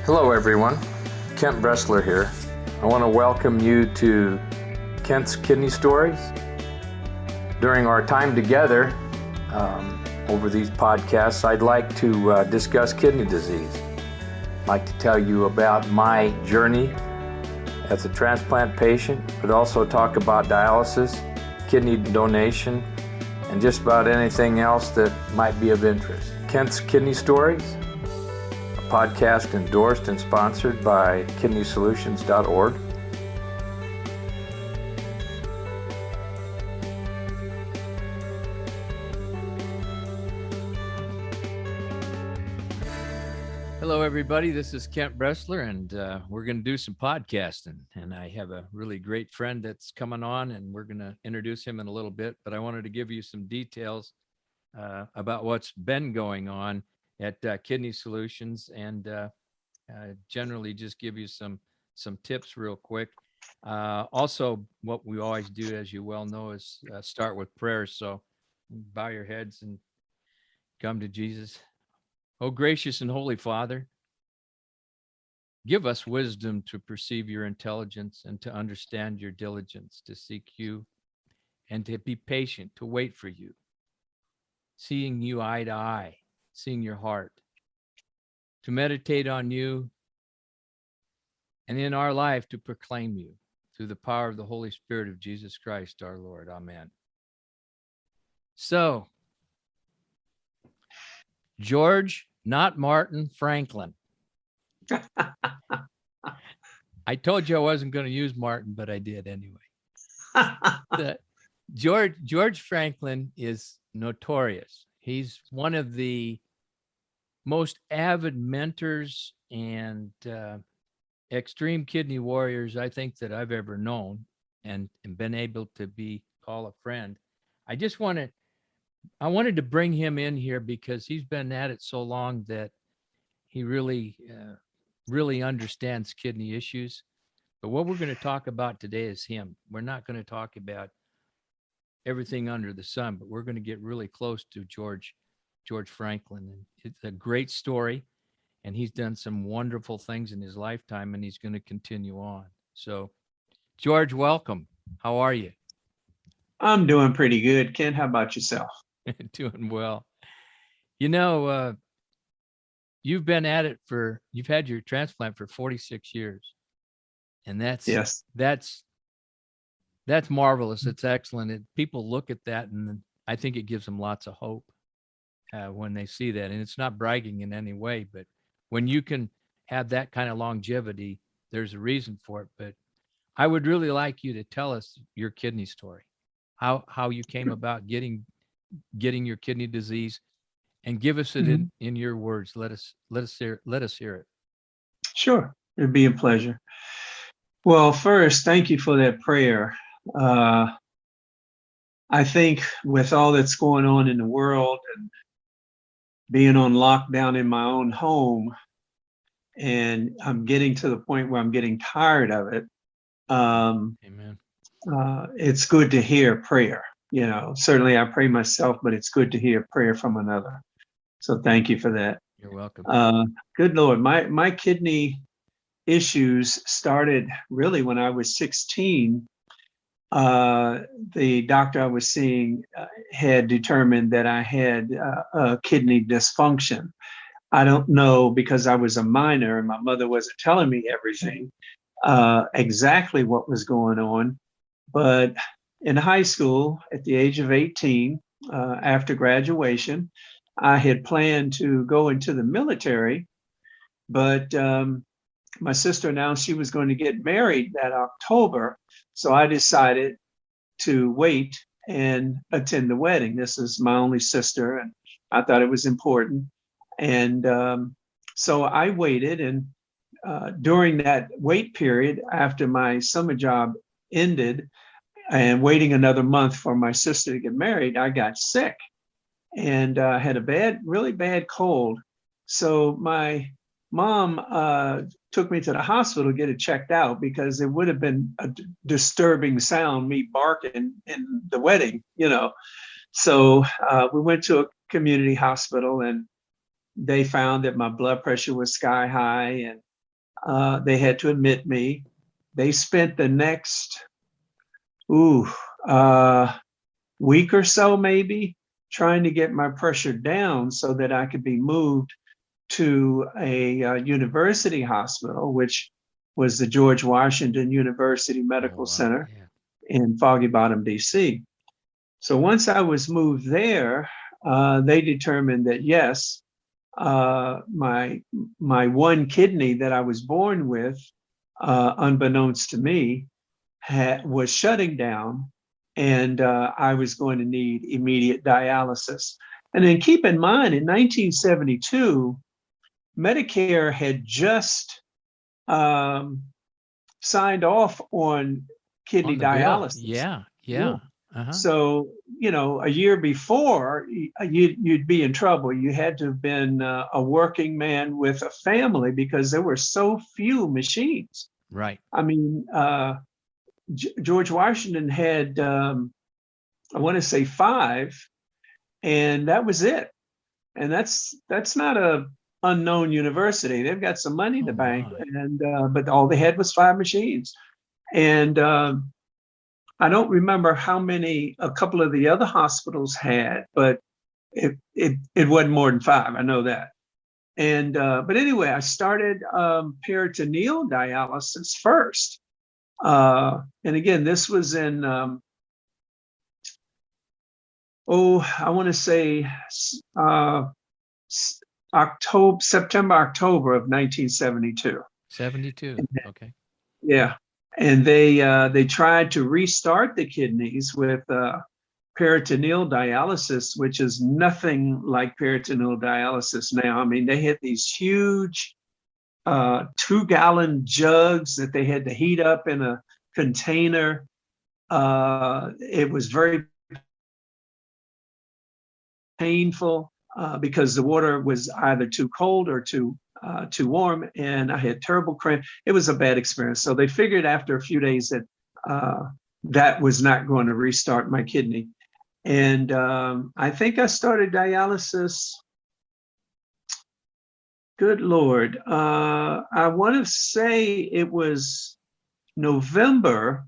Hello everyone, Kent.Bressler here. I want to welcome you to Kent's Kidney Stories. During our time together over these podcasts, I'd like to discuss kidney disease. I'd like to tell you about my journey as a transplant patient, but also talk about dialysis, kidney donation, and just about anything else that might be of interest. Kent's Kidney Stories, a podcast endorsed and sponsored by kidneysolutions.org. Hello, everybody. This is Kent.Bressler, and we're going to do some podcasting. And I have a really great friend that's coming on, and we're going to introduce him in a little bit. But I wanted to give you some details about what's been going on at Kidney Solutions, and generally just give you some tips real quick. Also, what we always do, as you well know, is start with prayer. So bow your heads and come to Jesus. Oh, gracious and holy Father, give us wisdom to perceive your intelligence and to understand your diligence, to seek you and to be patient, to wait for you, seeing you eye to eye, seeing your heart, to meditate on you, and in our life to proclaim you through the power of the Holy Spirit of Jesus Christ, our Lord. Amen. So, George, not Martin, Franklin. I told you I wasn't going to use Martin, but I did anyway. George Franklin is notorious. He's one of the most avid mentors and extreme kidney warriors I think that I've ever known and been able to call a friend. I wanted to bring him in here because he's been at it so long that he really understands kidney issues. But what we're going to talk about today is him. We're not going to talk about everything under the sun, but we're going to get really close to George Franklin. And it's a great story, and he's done some wonderful things in his lifetime, and he's going to continue on. So, George, welcome. How are you? I'm doing pretty good. Ken, how about yourself? Doing well. You know, you've been at it you've had your transplant for 46 years. And that's marvelous. It's excellent. People look at that, and I think it gives them lots of hope when they see that. And it's not bragging in any way, but when you can have that kind of longevity, there's a reason for it. But I would really like you to tell us your kidney story, how you came about getting your kidney disease, and give us it in your words. Let us hear it. Sure, it'd be a pleasure. Well, first, thank you for that prayer. I think with all that's going on in the world and being on lockdown in my own home, and I'm getting to the point where I'm getting tired of it. Amen. It's good to hear prayer. You know, certainly I pray myself, but it's good to hear prayer from another. So thank you for that. You're welcome. Good Lord, my kidney issues started really when I was 16. The doctor I was seeing had determined that I had a kidney dysfunction. I don't know, because I was a minor and my mother wasn't telling me everything, exactly what was going on. But in high school, at the age of 18, after graduation, I had planned to go into the military, but my sister announced she was going to get married that October. So I decided to wait and attend the wedding. This is my only sister, and I thought it was important. And so I waited, and during that wait period, after my summer job ended, and waiting another month for my sister to get married, I got sick and had a really bad cold. So my mom took me to the hospital to get it checked out, because it would have been a disturbing sound, me barking in the wedding, you know. So we went to a community hospital, and they found that my blood pressure was sky high, and They had to admit me. They spent the next, ooh, week or so maybe trying to get my pressure down so that I could be moved to a university hospital, which was the George Washington University Oh, Medical wow. Center Yeah. in Foggy Bottom, DC. So once I was moved there, they determined that yes, my one kidney that I was born with, unbeknownst to me, was shutting down, and I was going to need immediate dialysis. And then keep in mind, in 1972, Medicare had just um, signed off on kidney On the bill. dialysis. Yeah. Yeah. Yeah. Uh-huh. So, a year before, you'd be in trouble. You had to have been a working man with a family because there were so few machines. Right. I mean, George Washington had, I want to say 5, and that was it. And that's not a unknown university. They've got some money in Oh, the bank, my. and but all they had was 5 machines. And I don't remember how many a couple of the other hospitals had, but it wasn't more than 5. I know that. And but anyway, I started peritoneal dialysis first. And again, this was in I want to say September, October of 1972. 72. Okay. Yeah, and they tried to restart the kidneys with peritoneal dialysis, which is nothing like peritoneal dialysis now. I mean, they had these huge 2-gallon jugs that they had to heat up in a container. It was very painful because the water was either too cold or too warm, and I had terrible cramp. It was a bad experience. So they figured after a few days that that was not going to restart my kidney. And I think I started dialysis. Good Lord. I want to say it was November,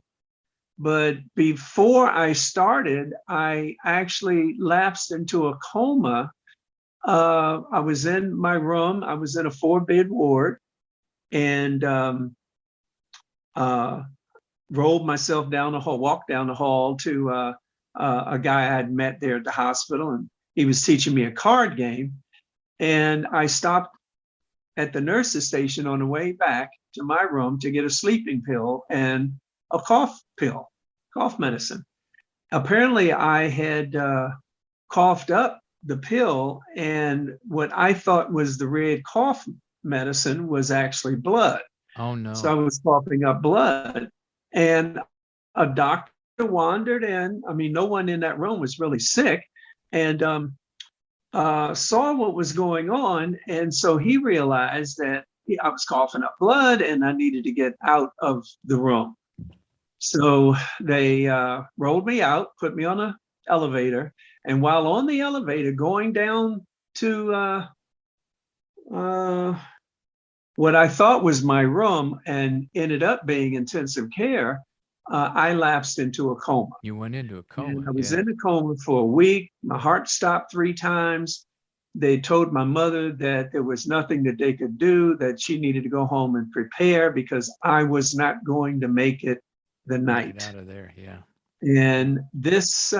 but before I started, I actually lapsed into a coma. I was in my room. I was in a 4-bed ward, and rolled myself down the hall, walked down the hall to a guy I had met there at the hospital, and he was teaching me a card game. And I stopped at the nurse's station on the way back to my room to get a sleeping pill and a cough medicine. Apparently, I had coughed up the pill, and what I thought was the red cough medicine was actually blood. Oh, no. So I was coughing up blood, and a doctor wandered in. I mean, no one in that room was really sick, and saw what was going on. And so he realized that I was coughing up blood and I needed to get out of the room. So they rolled me out, put me on an elevator. And while on the elevator going down to what I thought was my room and ended up being intensive care, I lapsed into a coma. You went into a coma. And I was Yeah. in a coma for a week. My heart stopped 3 times. They told my mother that there was nothing that they could do, that she needed to go home and prepare because I was not going to make it the Get night. out of there. Yeah. And this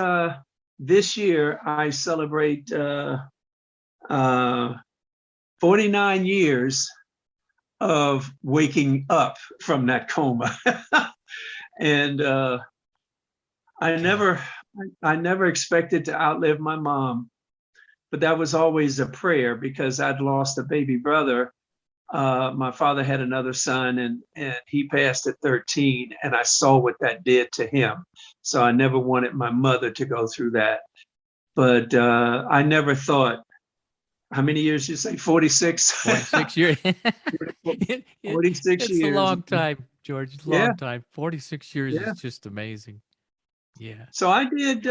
year I celebrate 49 years of waking up from that coma. And I never expected to outlive my mom, but that was always a prayer because I'd lost a baby brother. My father had another son, and he passed at 13, and I saw what that did to him. So I never wanted my mother to go through that. But I never thought, how many years you say? 46? 46 years. 46 It's a years. long time, George. It's a Yeah. long time. 46 years Yeah. is just amazing. Yeah. So I did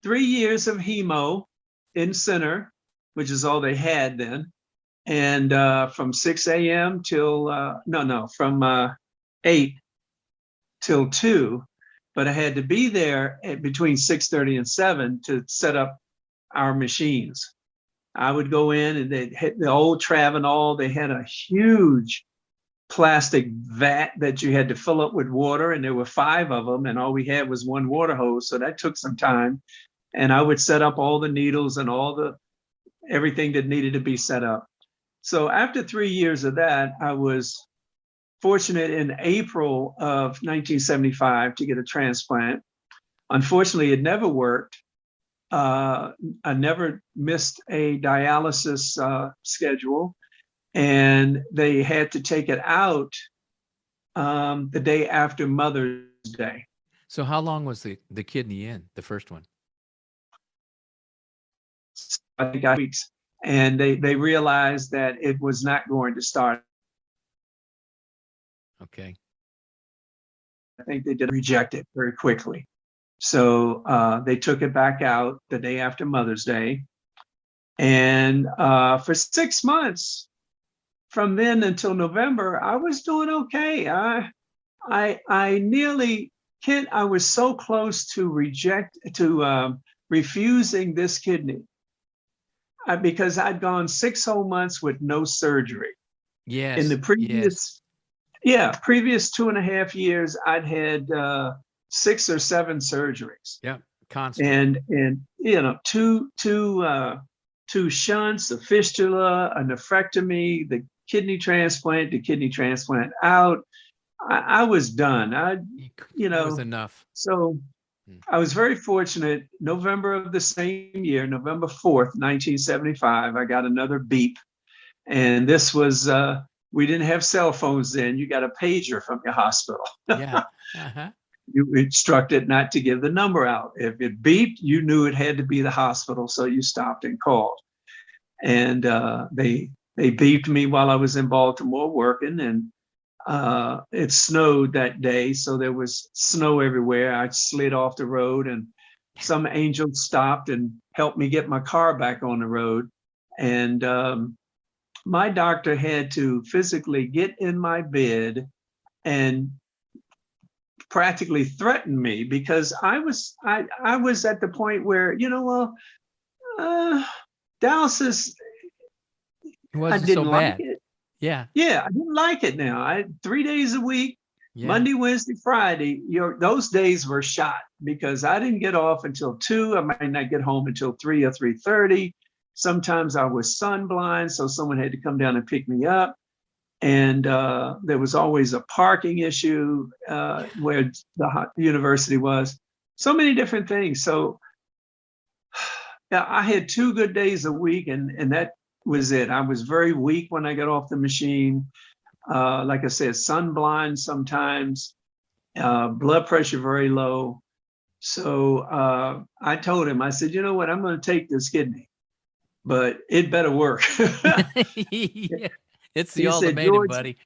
3 years of hemo in center, which is all they had then. and from 6 a.m. till from 8 till 2, but I had to be there between 6:30 and 7 to set up our machines. I would go in, and they had the old Travenol. They had a huge plastic vat that you had to fill up with water, and there were 5 of them, and all we had was one water hose, so that took some time. And I would set up all the needles and everything that needed to be set up. So after 3 years of that, I was fortunate in April of 1975 to get a transplant. Unfortunately, it never worked. I never missed a dialysis schedule, and they had to take it out the day after Mother's Day. So how long was the kidney in, the first one? I think weeks, and they realized that it was not going to start. Okay. I think they did reject it very quickly. So they took it back out the day after Mother's Day. And for 6 months, from then until November, I was doing okay. I nearly, Kent, I was so close to refusing this kidney because I'd gone 6 whole months with no surgery. Yes. In the previous, previous 2.5 years, I'd had 6 or 7 surgeries. Yeah, constant. And two shunts, a fistula, a nephrectomy, the kidney transplant out. I was done. That was enough. So I was very fortunate. November of the same year, November 4th, 1975, I got another beep. And this was, we didn't have cell phones then. You got a pager from your hospital. Yeah. Uh-huh. You instructed not to give the number out. If it beeped, you knew it had to be the hospital, so you stopped and called. And they beeped me while I was in Baltimore working, and it snowed that day, so there was snow everywhere. I slid off the road, and some angel stopped and helped me get my car back on the road. And my doctor had to physically get in my bed and practically threatened me, because I was at the point where, dialysis, It wasn't I didn't so like bad. it. Yeah. I didn't like it now. 3 days a week, Yeah. Monday, Wednesday, Friday, those days were shot, because I didn't get off until 2. I might not get home until 3 or 3:30. Sometimes I was sunblind, so someone had to come down and pick me up. And there was always a parking issue where the university was. So many different things. So I had 2 good days a week, and that was it. I was very weak when I got off the machine. Like I said, sunblind sometimes, blood pressure very low. So I told him, I said, you know what, I'm going to take this kidney, but it better work. Yeah. It's the He said, ultimatum, "George," buddy.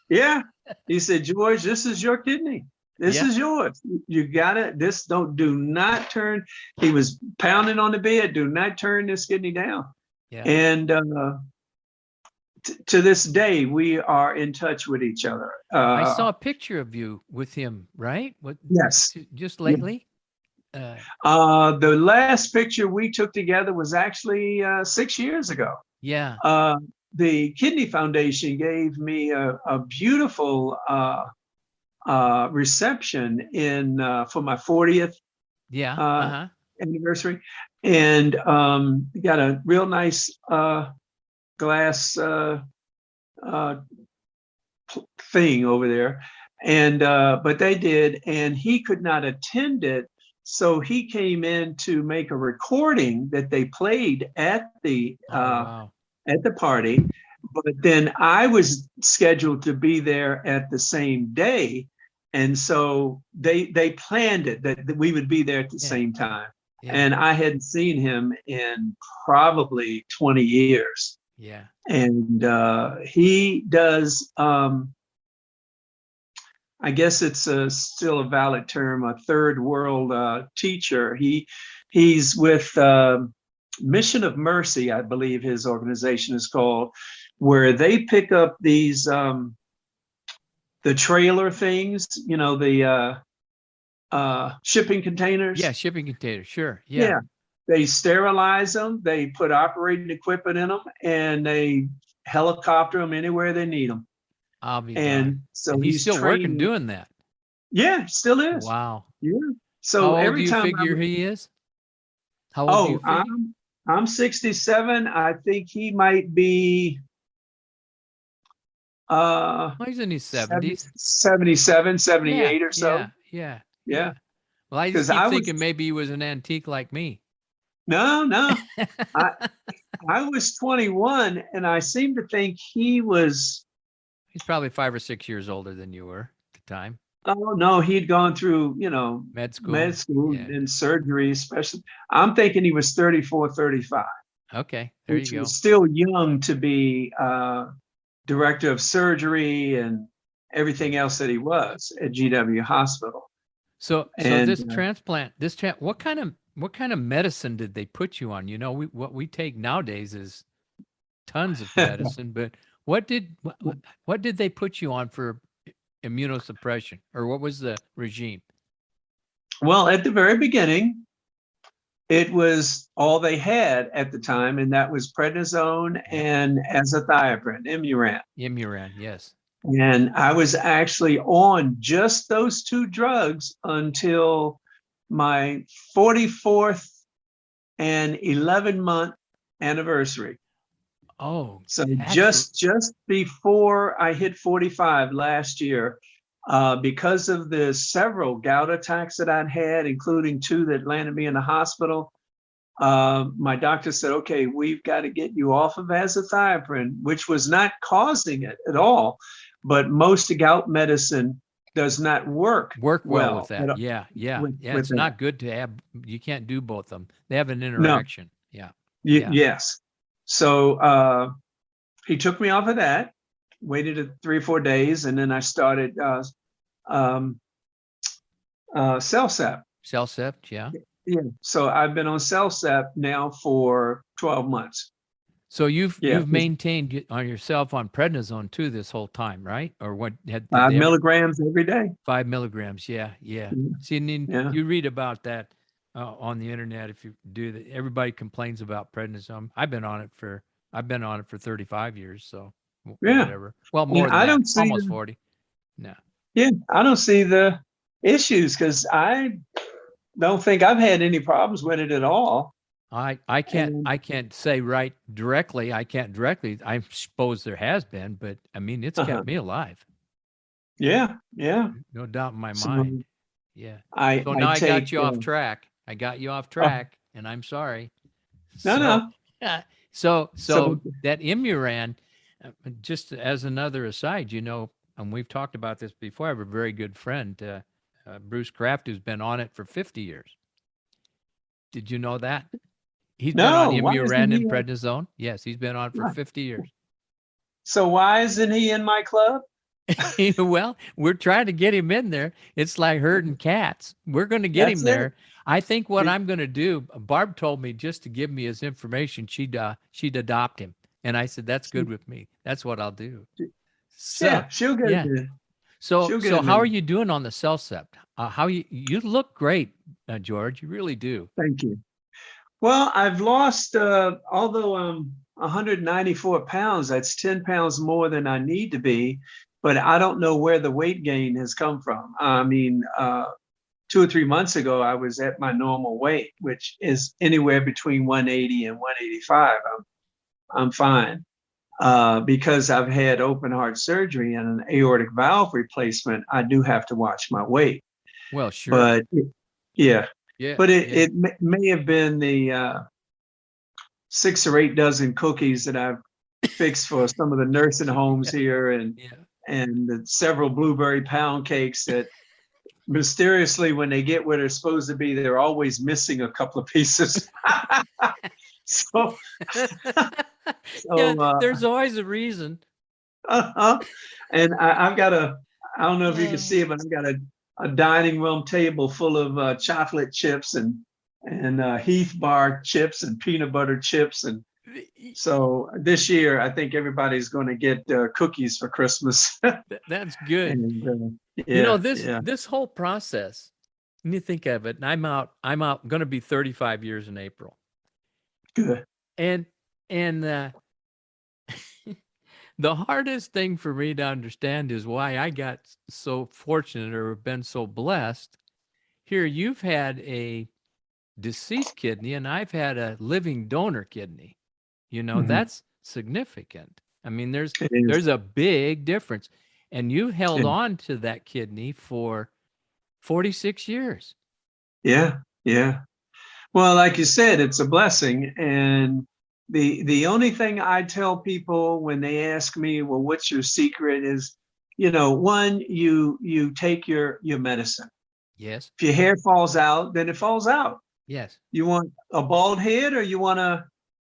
Yeah. He said, George, this is your kidney. This Yeah. is yours. You got it. Do not turn. He was pounding on the bed. Do not turn this kidney down. Yeah. And to this day, we are in touch with each other. I saw a picture of you with him, right? What? Yes. Just lately? The last picture we took together was actually 6 years ago. Yeah. The Kidney Foundation gave me a beautiful reception for my 40th Yeah. anniversary, and got a real nice glass thing over there, and but they did, and he could not attend it, so he came in to make a recording that they played at the Wow. at the party. But then I was scheduled to be there at the same day, and so they planned it that we would be there at the same time. Yeah. And I hadn't seen him in probably 20 years. Yeah. And he does, I guess it's still a valid term, a third world teacher. He's with Mission of Mercy, I believe his organization is called, where they pick up these the trailer things, the shipping containers. Yeah, shipping container. Sure. Yeah. Yeah. They sterilize them, they put operating equipment in them, and they helicopter them anywhere they need them. I'll be darned. And so And he's he's still working trained. doing that. Yeah, still is. Wow. Yeah. How So old do every you time figure he is? How old do you figure? I'm 67. I think he might be Well, he's in his 70s. 77, 78 Yeah, or so. yeah. Yeah. Well, I just Because keep thinking maybe he was an antique like me. no. I was 21, and I seem to think he was. He's probably 5 or 6 years older than you were at the time. Oh no, he'd gone through, Med school. Yeah. and surgery, especially. I'm thinking he was 34, 35, Okay, there which you go. was still young to be director of surgery and everything else that he was at GW Hospital. So And this transplant, what kind of medicine did they put you on? What we take nowadays is tons of medicine, but what did they put you on for immunosuppression, or what was the regime? well, at the very beginning, it was all they had at the time, and that was prednisone and azathioprine, Imuran. Yes. And I was actually on just those two drugs until my 44th and 11-month anniversary. Oh, So just before I hit 45 last year, because of the several gout attacks that I'd had, including 2 that landed me in the hospital, my doctor said, okay, we've got to get you off of azathioprine, which was not causing it at all. But most gout medicine does not work well with that. Yeah. with It's that. not good to have. You can't do both of them. They have an interaction. No. Yeah. Yes. So he took me off of that, waited 3 or 4 days, and then I started CellCept. CellCept, yeah. Yeah. So I've been on CellCept now for 12 months. So you've maintained on yourself on prednisone too this whole time, right? Or what? 5 milligrams every day. 5 milligrams, yeah. See, you read about that on the internet. If you do that, everybody complains about prednisone. I've been on it for 35 years, so whatever. Well, more than that, almost 40. No. Yeah, I don't see the issues because I don't think I've had any problems with it at all. I can't say right directly. I can't directly. I suppose there has been, but I mean, it's kept me alive. Yeah. No doubt in my mind. Yeah. I got you off track. I got you off track, and I'm sorry. No. So that Imuran, just as another aside, and we've talked about this before. I have a very good friend, Bruce Kraft, who's been on it for 50 years. Did you know that? He's been on Imuran and prednisone. Yes, he's been on for 50 years. So why isn't he in my club? Well, we're trying to get him in there. It's like herding cats. We're going to get him there. I think what I'm going to do, Barb told me just to give me his information, she'd adopt him. And I said, that's good with me. That's what I'll do. So, she'll get him in. So how are you doing on the CellCept? How you look great, George. You really do. Thank you. Well, I've lost, although I'm 194 pounds, that's 10 pounds more than I need to be, but I don't know where the weight gain has come from. I mean, 2 or 3 months ago, I was at my normal weight, which is anywhere between 180 and 185. I'm fine. Because I've had open heart surgery and an aortic valve replacement, I do have to watch my weight. Well, sure. But it may have been the 6 or 8 dozen cookies that I've fixed for some of the nursing homes here, and the several blueberry pound cakes that mysteriously, when they get where they're supposed to be, they're always missing a couple of pieces. So there's always a reason. And I've got I don't know if you can see it, but I've got a dining room table full of chocolate chips and Heath bar chips and peanut butter chips and So this year, I think everybody's going to get cookies for Christmas. That's good. And You know, yeah, yeah, this whole process, when you think of it, and I'm going to be 35 years in April. good. And the hardest thing for me to understand is why I got so fortunate or been so blessed. Here, you've had a deceased kidney, and I've had a living donor kidney. Mhm. That's significant. I mean, there's It is. there's a big difference. And you held Yeah, on to that kidney for 46 years. yeah, yeah. Well, like you said, it's a blessing. And the only thing I tell people when they ask me, well, what's your secret is, one, you take your medicine. Yes. If your hair falls out, then it falls out. Yes. You want a bald head or you want to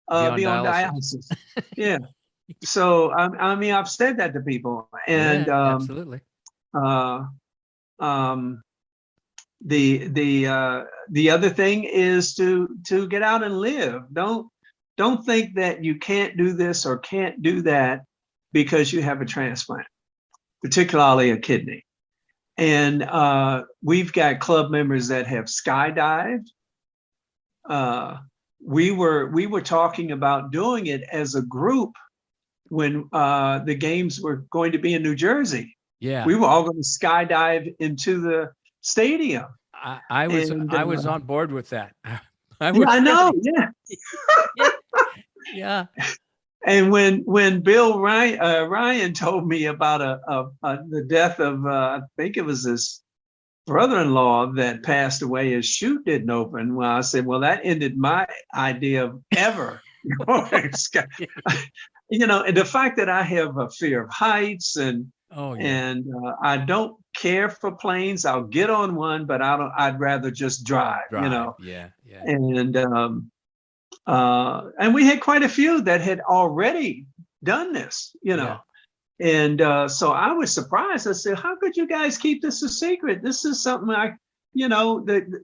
Be on be on dialysis. dialysis? Yeah. So I mean, I've said that to people, and Yeah, absolutely. uh, um, the other thing is to get out and live. Don't think that you can't do this or can't do that because you have a transplant, particularly a kidney. And we've got club members that have skydived. We were talking about doing it as a group when the games were going to be in New Jersey. Yeah. We were all going to skydive into the stadium. I was And I was on board with that. I yeah, was I know. ready. Yeah. Yeah. And when Bill Ryan told me about the death of I think it was his brother-in-law that passed away, his chute didn't open. Well, I said, well, that ended my idea of ever going sky. And the fact that I have a fear of heights and Oh yeah. I don't care for planes. I'll get on one, but I'd rather just drive. Drive. Yeah. Yeah. And we had quite a few that had already done this. Yeah. And so I was surprised. I said, how could you guys keep this a secret? This is something that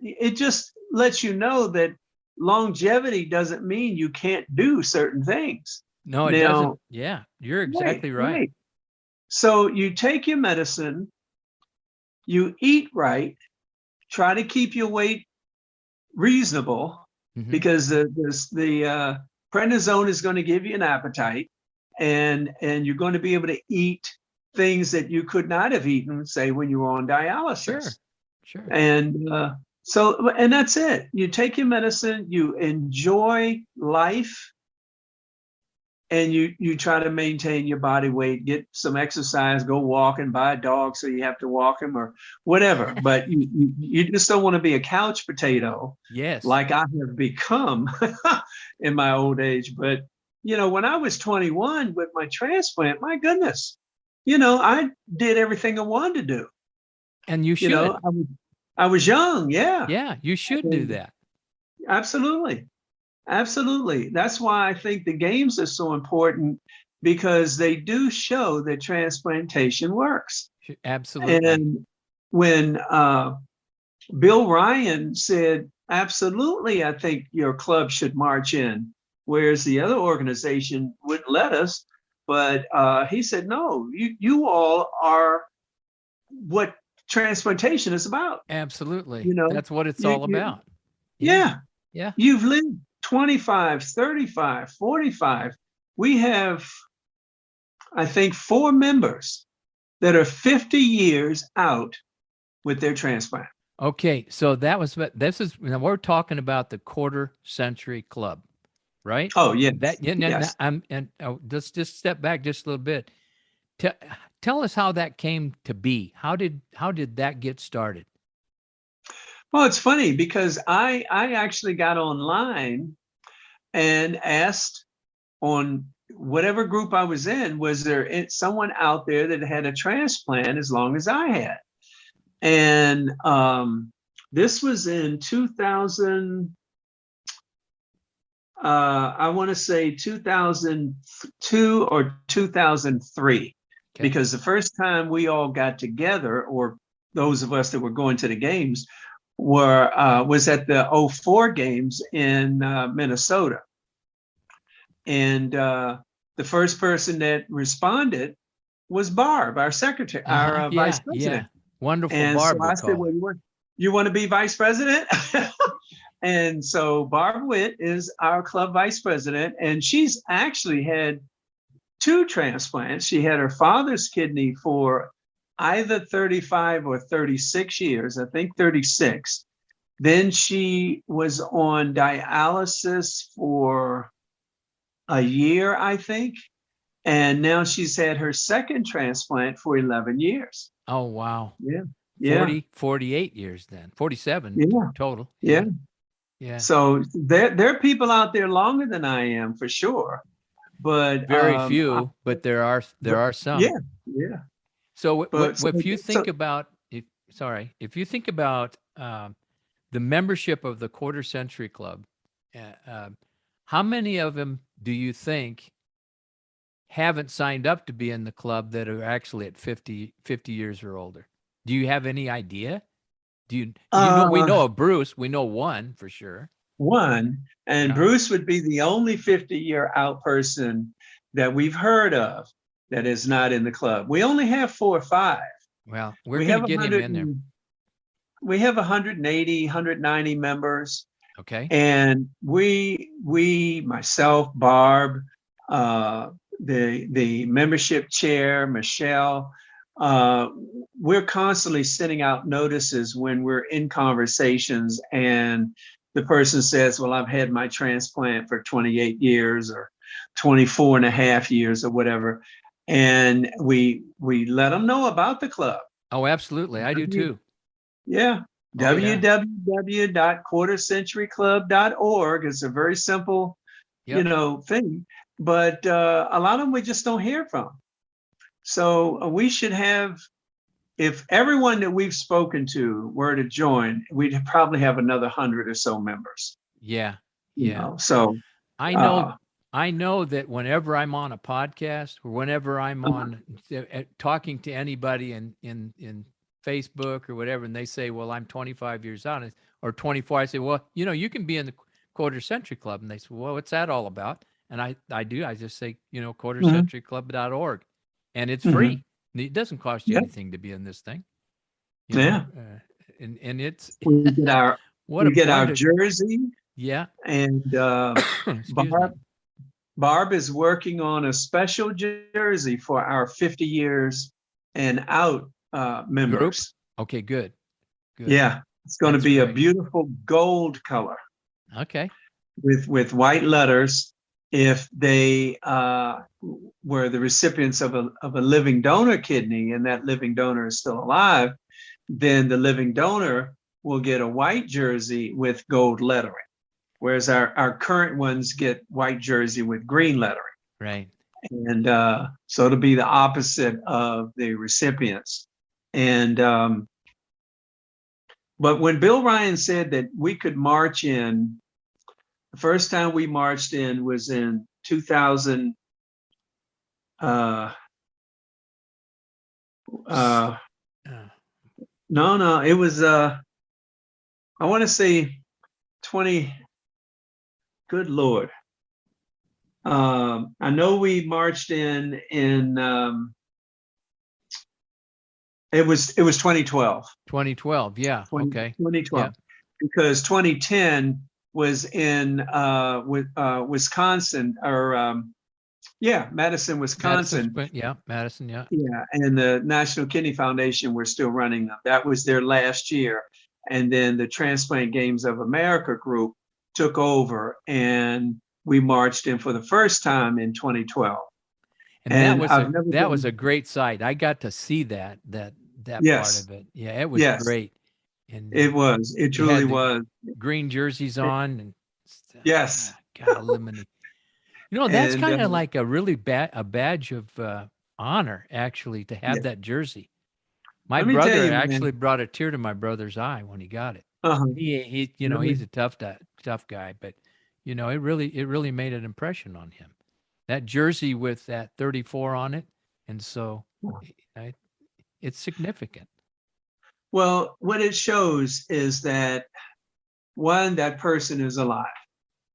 it just lets you know that longevity doesn't mean you can't do certain things. No, it Now, doesn't. Yeah, you're exactly right. So you take your medicine, you eat right, try to keep your weight reasonable because the prednisone is going to give you an appetite, and you're going to be able to eat things that you could not have eaten, say, when you were on dialysis. Sure. And and that's it. You take your medicine, you enjoy life, and you try to maintain your body weight, get some exercise, go walk and buy a dog so you have to walk him or whatever. But you just don't want to be a couch potato. Yes. Like I have become in my old age. But, when I was 21 with my transplant, my goodness, I did everything I wanted to do. And you should. I was young. Yeah. Yeah, you should do that. Absolutely. Absolutely. That's why I think the games are so important, because they do show that transplantation works. Absolutely. And when Bill Ryan said, absolutely, I think your club should march in, whereas the other organization wouldn't let us. But he said, no, you all are what transplantation is about. Absolutely. That's what it's all about. Yeah. Yeah. You've lived 25, 35, 45. We have, I think, 4 members that are 50 years out with their transplant. Okay, so we're talking about the quarter century club, right? Oh, yes. Yes. Let's just step back just a little bit. Tell us how that came to be. How did that get started? Well, it's funny because I actually got online and asked on whatever group I was in, was there someone out there that had a transplant as long as I had? And this was in 2000, I want to say 2002 or 2003, because the first time we all got together, or those of us that were going to the games, was at the 04 games in Minnesota. And the first person that responded was Barb, our secretary, our vice Yeah, president. wonderful And so Barb, we I said, call well, her. you want to be vice president? And so Barb Witt is our club vice president, and she's actually had 2 transplants. She had her father's kidney for either 35 or 36 years, I think 36. Then she was on dialysis for a year, I think. And now she's had her second transplant for 11 years. Oh, wow. Yeah. Yeah. 48 years then, 47 Yeah. total. Yeah. Yeah. So there are people out there longer than I am for sure. But Very few, but there are some. yeah, yeah. So But if you think so about, if you think about the membership of the Quarter Century Club, how many of them do you think haven't signed up to be in the club that are actually at 50 years or older? Do you have any idea? Do you know, we know of Bruce, we know one for sure. one, and Yeah. Bruce would be the only 50-year out person that we've heard of that is not in the club. We only have 4 or 5. Well, we're We going have to get him in there. We have 180, 190 members. Okay. And we, myself, Barb, the membership chair, Michelle, we're constantly sending out notices when we're in conversations and the person says, well, I've had my transplant for 28 years or 24 and a half years or whatever. And we let them know about the club. Oh, absolutely. I do too. Yeah. Oh, yeah. www.quartercenturyclub.org is a very simple, Yep. thing. But a lot of them we just don't hear from. So we should have, if everyone that we've spoken to were to join, we'd probably have another 100 or so members. Yeah. You Yeah. know, so I know that whenever I'm on a podcast or whenever I'm on talking to anybody in Facebook or whatever, and they say, well, I'm 25 years out or 24, I say, well, you can be in the Quarter Century Club. And they say, well, what's that all about? And I just say, quartercenturyclub.org, and it's free. It doesn't cost you anything to be in this thing. Yeah. And it's We get our what we a get our wonder- jersey, Yeah. and Excuse me. Barb is working on a special jersey for our 50 years and out members. Okay, good. Yeah, it's going to That's be a great. beautiful gold color Okay. with white letters. If they were the recipients of a living donor kidney and that living donor is still alive, then the living donor will get a white jersey with gold lettering, whereas our current ones get white jersey with green lettering. Right. And so it'll be the opposite of the recipients. And but when Bill Ryan said that we could march in, the first time we marched in was in 2000. No, it was I want to say 20. Good Lord. I know we marched in it was 2012. 2012. Yeah. Okay. 2012. Yeah. Because 2010 was in Wisconsin, or Madison, Wisconsin. Madison. Yeah. Yeah, and the National Kidney Foundation were still running them. That was their last year. And then the Transplant Games of America group took over, and we marched in for the first time in 2012. And that was a great sight. I got to see that Yes. part of it. Yeah, it was great. And it truly was. Green jerseys on and yes. God, limine. That's kind of like a really badge of honor, actually, to have that jersey. My brother actually brought a tear to my brother's eye when he got it. He he's a tough guy, but it really made an impression on him. That jersey with that 34 on it, and so it's significant. Well, what it shows is that, one, that person is alive.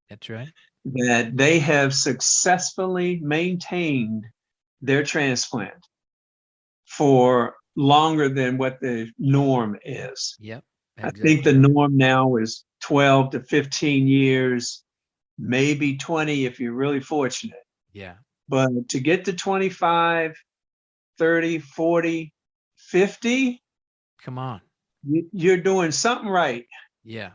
That's right. that they have successfully maintained their transplant for longer than what the norm is. Yep. I think the Exactly right. norm now is 12 to 15 years, maybe 20 if you're really fortunate. Yeah. But to get to 25, 30, 40, 50, Come on. you're doing something right, Yeah.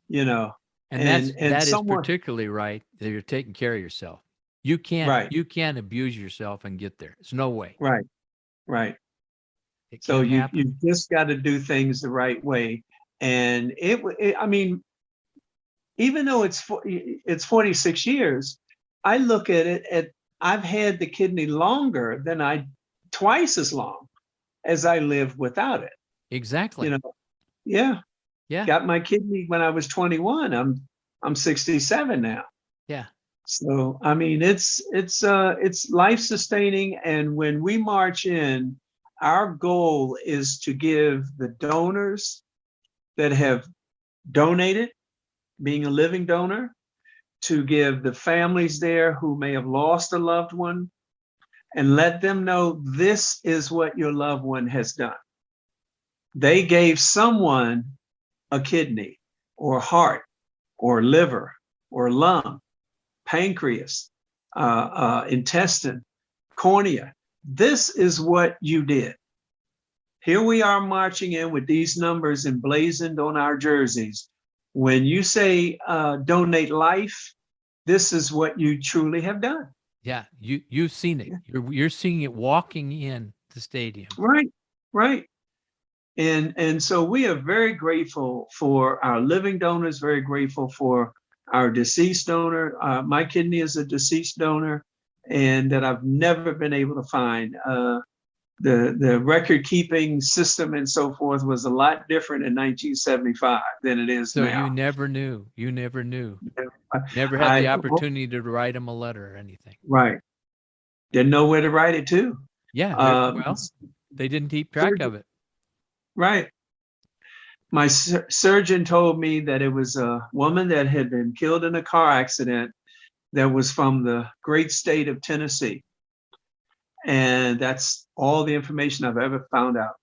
you know. And And that is someone, particularly right that you're taking care of yourself. right, You can't abuse yourself and get there. There's no way. right, right. It So can't happen. you just got to do things the right way. And I mean, even though it's 46 years, I look at it at I've had the kidney longer than twice as long as I lived without it. You Exactly. know, yeah, Yeah. got my kidney when I was 21. I'm 67 now. Yeah. So I mean, it's life sustaining. And when we march in, our goal is to give the donors that have donated, being a living donor, to give the families there who may have lost a loved one, and let them know this is what your loved one has done. They gave someone a kidney or heart or liver or lung, pancreas, intestine, cornea. This is what you did. Here we are marching in with these numbers emblazoned on our jerseys. When you say donate life, this is what you truly have done. Yeah. You've seen it. You're seeing it walking in the stadium. Right, right. And so we are very grateful for our living donors, very grateful for our deceased donor. My kidney is a deceased donor, and that I've never been able to find. The record keeping system and so forth was a lot different in 1975 than it is So now. you never knew. You never knew. I, Never had the I opportunity to write them a letter or anything. right, didn't know where to write it to. Yeah. Well, they didn't keep track of it. Right. My surgeon told me that it was a woman that had been killed in a car accident that was from the great state of Tennessee. And that's all the information I've ever found out.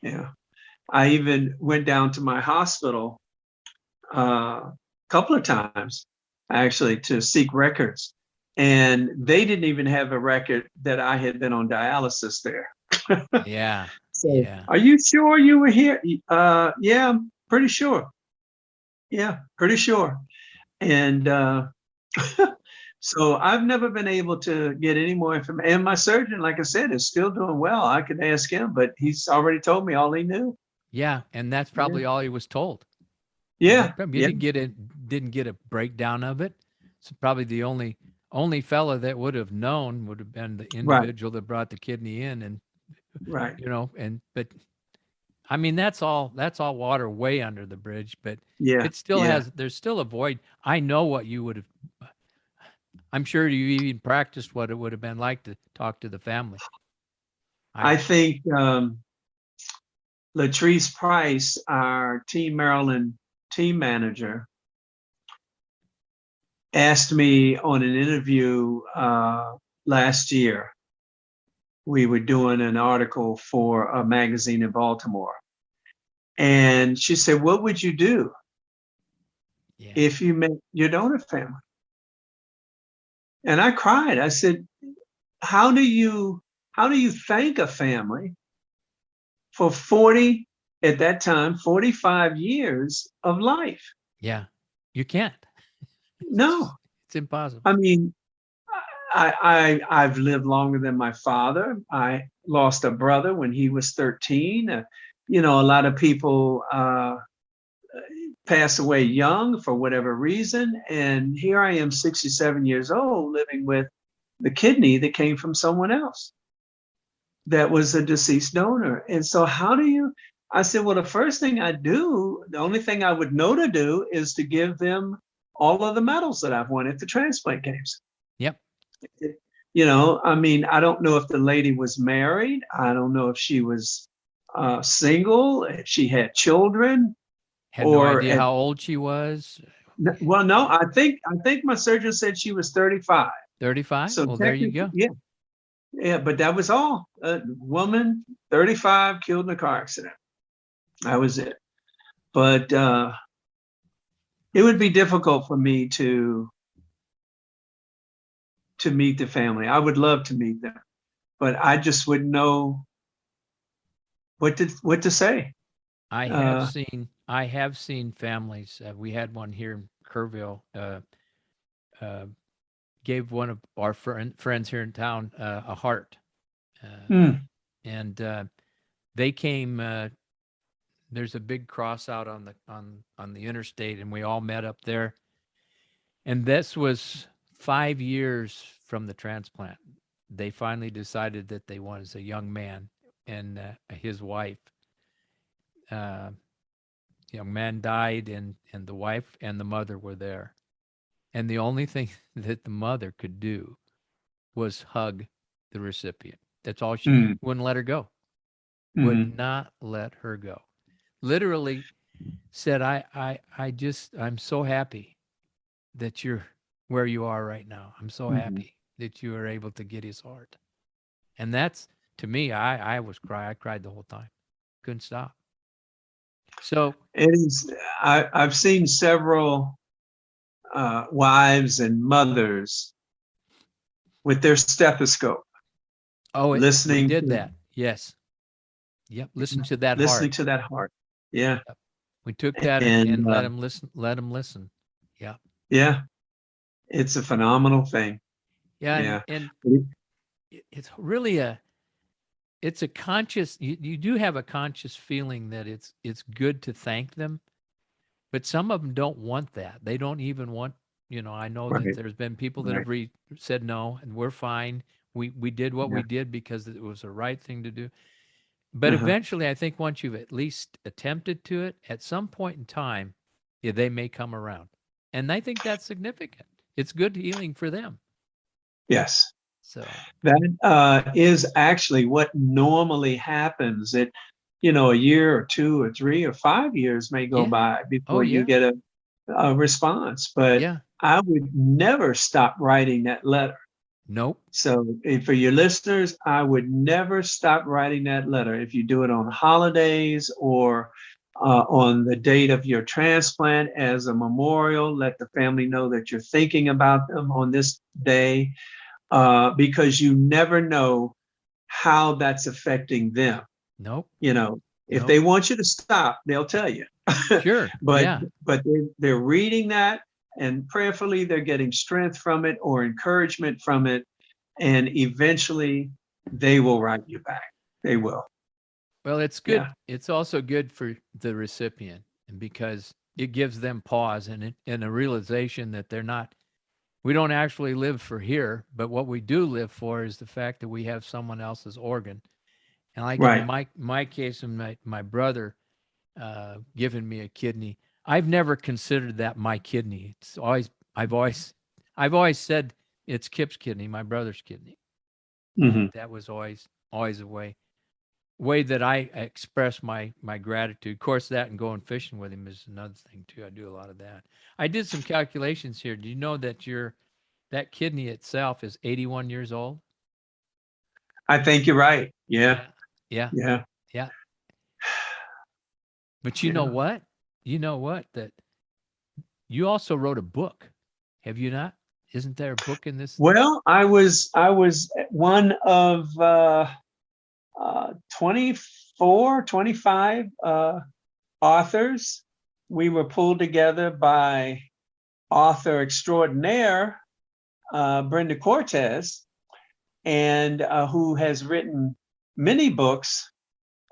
Yeah. I even went down to my hospital a couple of times, actually, to seek records. And they didn't even have a record that I had been on dialysis there. Yeah. So, Yeah. are you sure you were here? Yeah, I'm pretty sure. Yeah, pretty sure. And so I've never been able to get any more information. And my surgeon, like I said, is still doing well. I could ask him, but he's already told me all he knew. Yeah. And that's probably all he was told. Yeah, You yeah, didn't get a breakdown of it. So probably the only fella that would have known would have been the right, individual that brought the kidney in, and right. but I mean that's all water way under the bridge, but Yeah, it still yeah. there's still a void. I know what you would have. I'm sure you even practiced what it would have been like to talk to the family. I think Latrice Price, our Team Maryland team manager, asked me on an interview last year. We were doing an article for a magazine in Baltimore. And she said, what would you do if you met your donor family? And I cried. I said, how do you thank a family for 40, at that time, 45 years of life? Yeah, you can't. No. It's impossible. I mean, I've lived longer than my father. I lost a brother when he was 13. A lot of people pass away young for whatever reason. And here I am, 67 years old, living with the kidney that came from someone else that was a deceased donor. And so I said, well, the first thing I do, the only thing I would know to do is to give them all of the medals that I've won at the transplant games. Yep. I mean, I don't know if the lady was married. I don't know if she was single, if she had children. Had no idea how old she was. Well, no, I think my surgeon said she was 35. 35? So Well, there you technically, go. yeah, but that was all. A woman, 35, killed in a car accident. That was it. But it would be difficult for me to meet the family. I would love to meet them, but I just wouldn't know what to say. I have Uh, seen families. We had one here in Kerrville. Uh, gave one of our friends here in town a heart, mm, and they came. There's a big cross out on the interstate, and we all met up there. And this was 5 years from the transplant. They finally decided that they wanted, as a young man and his wife. Uh, Young man died, and the wife and the mother were there. And the only thing that the mother could do was hug the recipient. That's all she mm, wouldn't let her go. mm, Would not let her go. Literally said, I'm so happy that you're where you are right now. I'm so mm. happy that you were able to get his heart. And that's, to me, I cried the whole time. Couldn't stop. So, It is. I've seen several wives and mothers with their stethoscope we listening did to that. Yes. Yep. Listen to that listening heart. to that heart. Yeah, Yep. We took that and and let him listen. Let him listen. Yeah. yeah, it's a phenomenal thing. Yeah. Yeah. And it's really it's a conscious, you do have a conscious feeling that it's good to thank them, but some of them don't want that. They don't even want, I know that Right. there's been people that Right. have said no, and we're fine. We did what Yeah. we did because it was the right thing to do. But Uh-huh. eventually, I think once you've at least attempted to it, at some point in time, yeah, they may come around. And I think that's significant. It's good healing for them. Yes. So, That is actually what normally happens. A year or 2 or 3 or 5 years may go yeah. by Oh, before you yeah. get a response. But Yeah. I would never stop writing that letter. Nope. So for your listeners, I would never stop writing that letter. If you do it on holidays or on the date of your transplant as a memorial, let the family know that you're thinking about them on this day, because you never know how that's affecting them. Nope. If Nope. they want you to stop, they'll tell you. Sure. but Yeah. but they're reading that, and prayerfully they're getting strength from it or encouragement from it, and eventually they will write you back. They will. Well, it's good. Yeah. It's also good for the recipient, and because it gives them pause and a realization that we don't actually live for here, but what we do live for is the fact that we have someone else's organ. And like in Right. my case, and my brother giving me a kidney, I've never considered that my kidney. It's always I've always said it's Kip's kidney, my brother's kidney. Hmm. That was always a way that I express my gratitude. Of course, that and going fishing with him is another thing too. I do a lot of that. I did some calculations here. Do you know that that kidney itself is 81 years old? I think you're right. Yeah. Yeah. Yeah. Yeah. Yeah. But you know Yeah. what? You know what? That you also wrote a book. Have you not? Isn't there a book in this? Well, I was one of 24, 25 authors. We were pulled together by author extraordinaire Brenda Cortez, and who has written many books,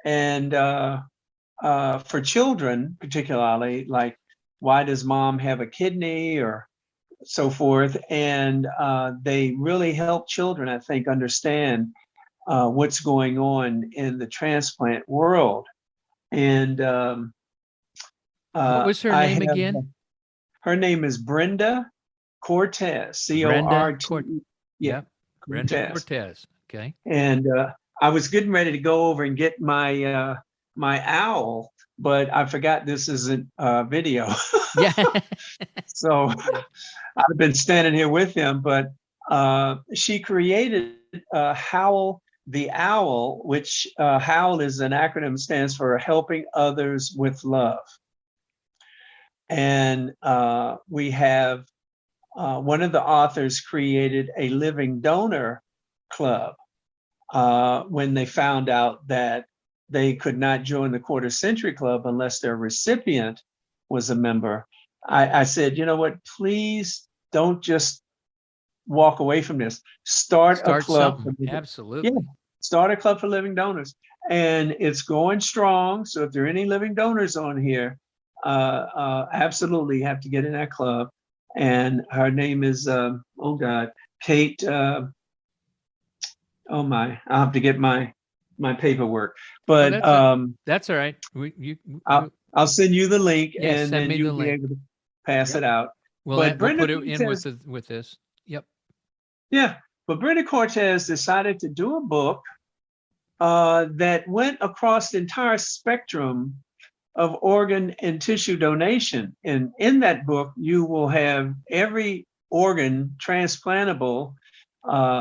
and for children, particularly, like Why Does Mom Have a Kidney, or so forth. And they really help children, I think, understand what's going on in the transplant world. And What was her I name have, again? her name is Brenda Cortez, Brenda Corte. Yeah, Yep. Brenda Cortez. Cortez. Okay. And I was getting ready to go over and get my owl, but I forgot this isn't video. Yeah. So Yeah. I'd have been standing here with him, but she created Howl the Owl, which Howl is an acronym, stands for Helping Others with Love. And we have one of the authors created a living donor club when they found out that they could not join the Quarter Century Club unless their recipient was a member. I said, you know what, please don't just walk away from this. Start a club. Something. Yeah, Absolutely. start a club for living donors. And it's going strong. So if there are any living donors on here, absolutely have to get in that club. And her name is, Kate. Oh my, I'll have to get my paperwork. Well, But that's all right. I'll send you the link, Yes, and send then me the you'll be link. able to pass Yep. it out. Well, But we'll Brenda put it in Cortez, with this. Yep. yeah, but Brenda Cortez decided to do a book that went across the entire spectrum of organ and tissue donation. And in that book, you will have every organ transplantable.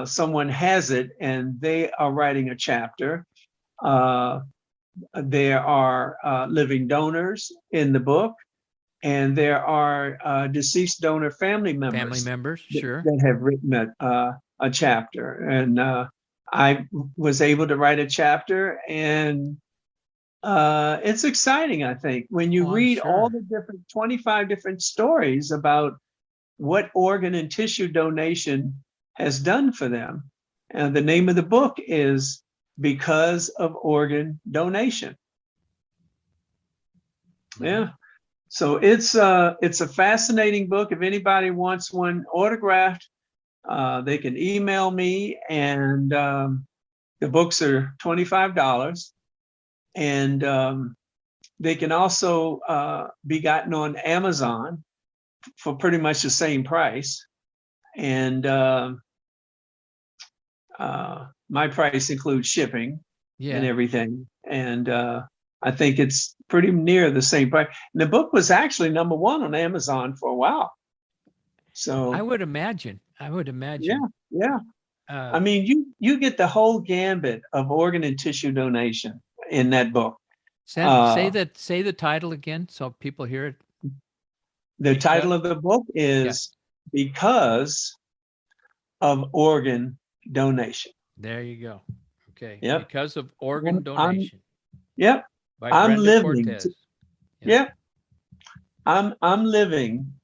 Someone has it, and they are writing a chapter. There are living donors in the book, and there are deceased donor family Family members members, sure. that have written a chapter. And I was able to write a chapter, and it's exciting, I think, when you Oh, I'm read all sure. the different 25 different stories about what organ and tissue donation has done for them. And the name of the book is Because of Organ Donation. Yeah. So it's a fascinating book. If anybody wants one autographed, they can email me, and the books are $25. And they can also be gotten on Amazon for pretty much the same price. And my price includes shipping and everything. And I think it's pretty near the same price. And the book was actually #1 on Amazon for a while. So I would imagine. yeah. I mean, you get the whole gambit of organ and tissue donation in that book. Say the title again so people hear it. The title of the book is Because of Organ Donation. There you go. Okay. Yep. Because of organ donation. Yep. By I'm Brenda living. Cortez. Yep. I'm living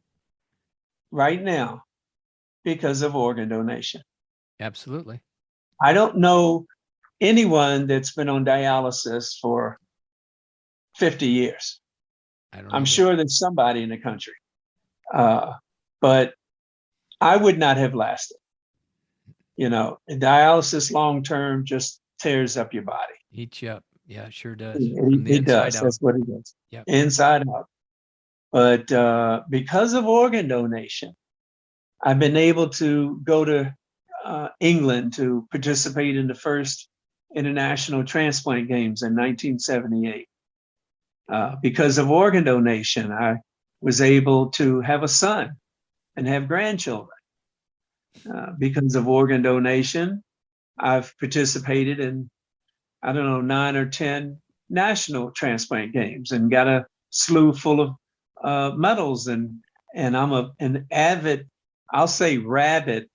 right now because of organ donation. Absolutely. I don't know anyone that's been on dialysis for 50 years. I'm sure there's somebody in the country. But I would not have lasted. Dialysis long-term just tears up your body. Eats you up. Yeah, it sure does. It does. Out. That's what it does. Yep. Inside out. But because of organ donation, I've been able to go to England to participate in the first international transplant games in 1978. Because of organ donation, I was able to have a son and have grandchildren. Because of organ donation, I've participated in, 9 or 10 national transplant games and got a slew full of medals. And I'm an avid, I'll say rabid,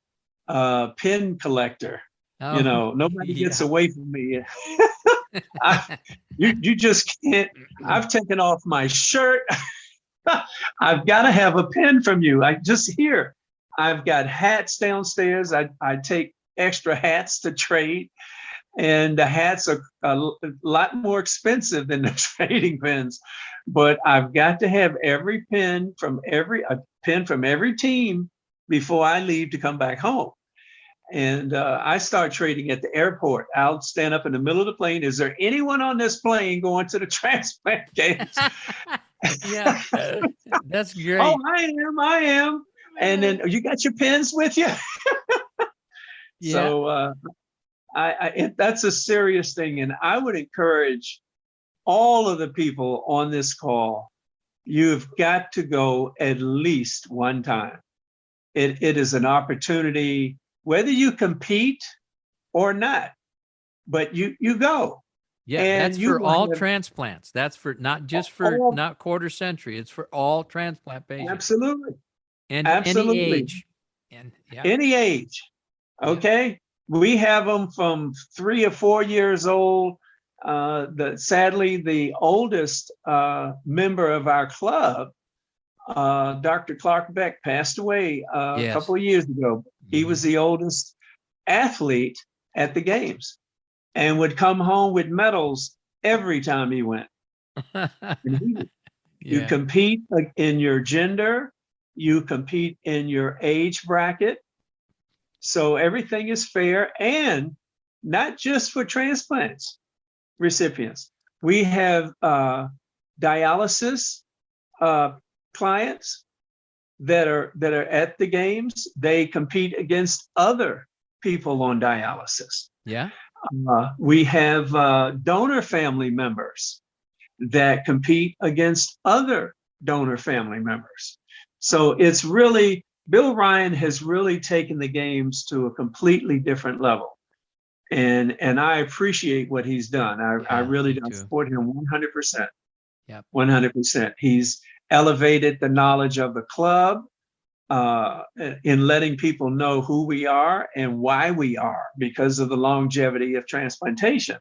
pin collector. Nobody gets away from me. You just can't. I've taken off my shirt. I've got to have a pin from you. I've got hats downstairs. I take extra hats to trade, and the hats are a lot more expensive than the trading pins. But I've got to have every pin from every team before I leave to come back home. And I start trading at the airport. I'll stand up in the middle of the plane. Is there anyone on this plane going to the transplant games? Yeah, that's great. Oh, I am. And then you got your pens with you? So that's a serious thing. And I would encourage all of the people on this call you've got to go at least one time. It is an opportunity, whether you compete or not, but you go. Yeah, And that's you for will all have transplants. That's for not just for all, not quarter century. It's for all transplant patients absolutely, and any absolutely, age. And yeah, any age. yeah, Okay, we have them from 3 or 4 years old. Sadly, the oldest member of our club, Dr. Clark Beck, passed away a yes. couple of years ago. He was the oldest athlete at the games and would come home with medals every time he went. And you Yeah, compete in your gender, you compete in your age bracket. So everything is fair, and not just for transplants recipients. We have dialysis clients that are at the games. They compete against other people on dialysis. yeah, We have donor family members that compete against other donor family members. So it's really, Bill Ryan has really taken the games to a completely different level. And I appreciate what he's done. I yeah, really me do too. support him 100%. Yep. 100%. He's elevated the knowledge of the club in letting people know who we are and why we are, because of the longevity of transplantation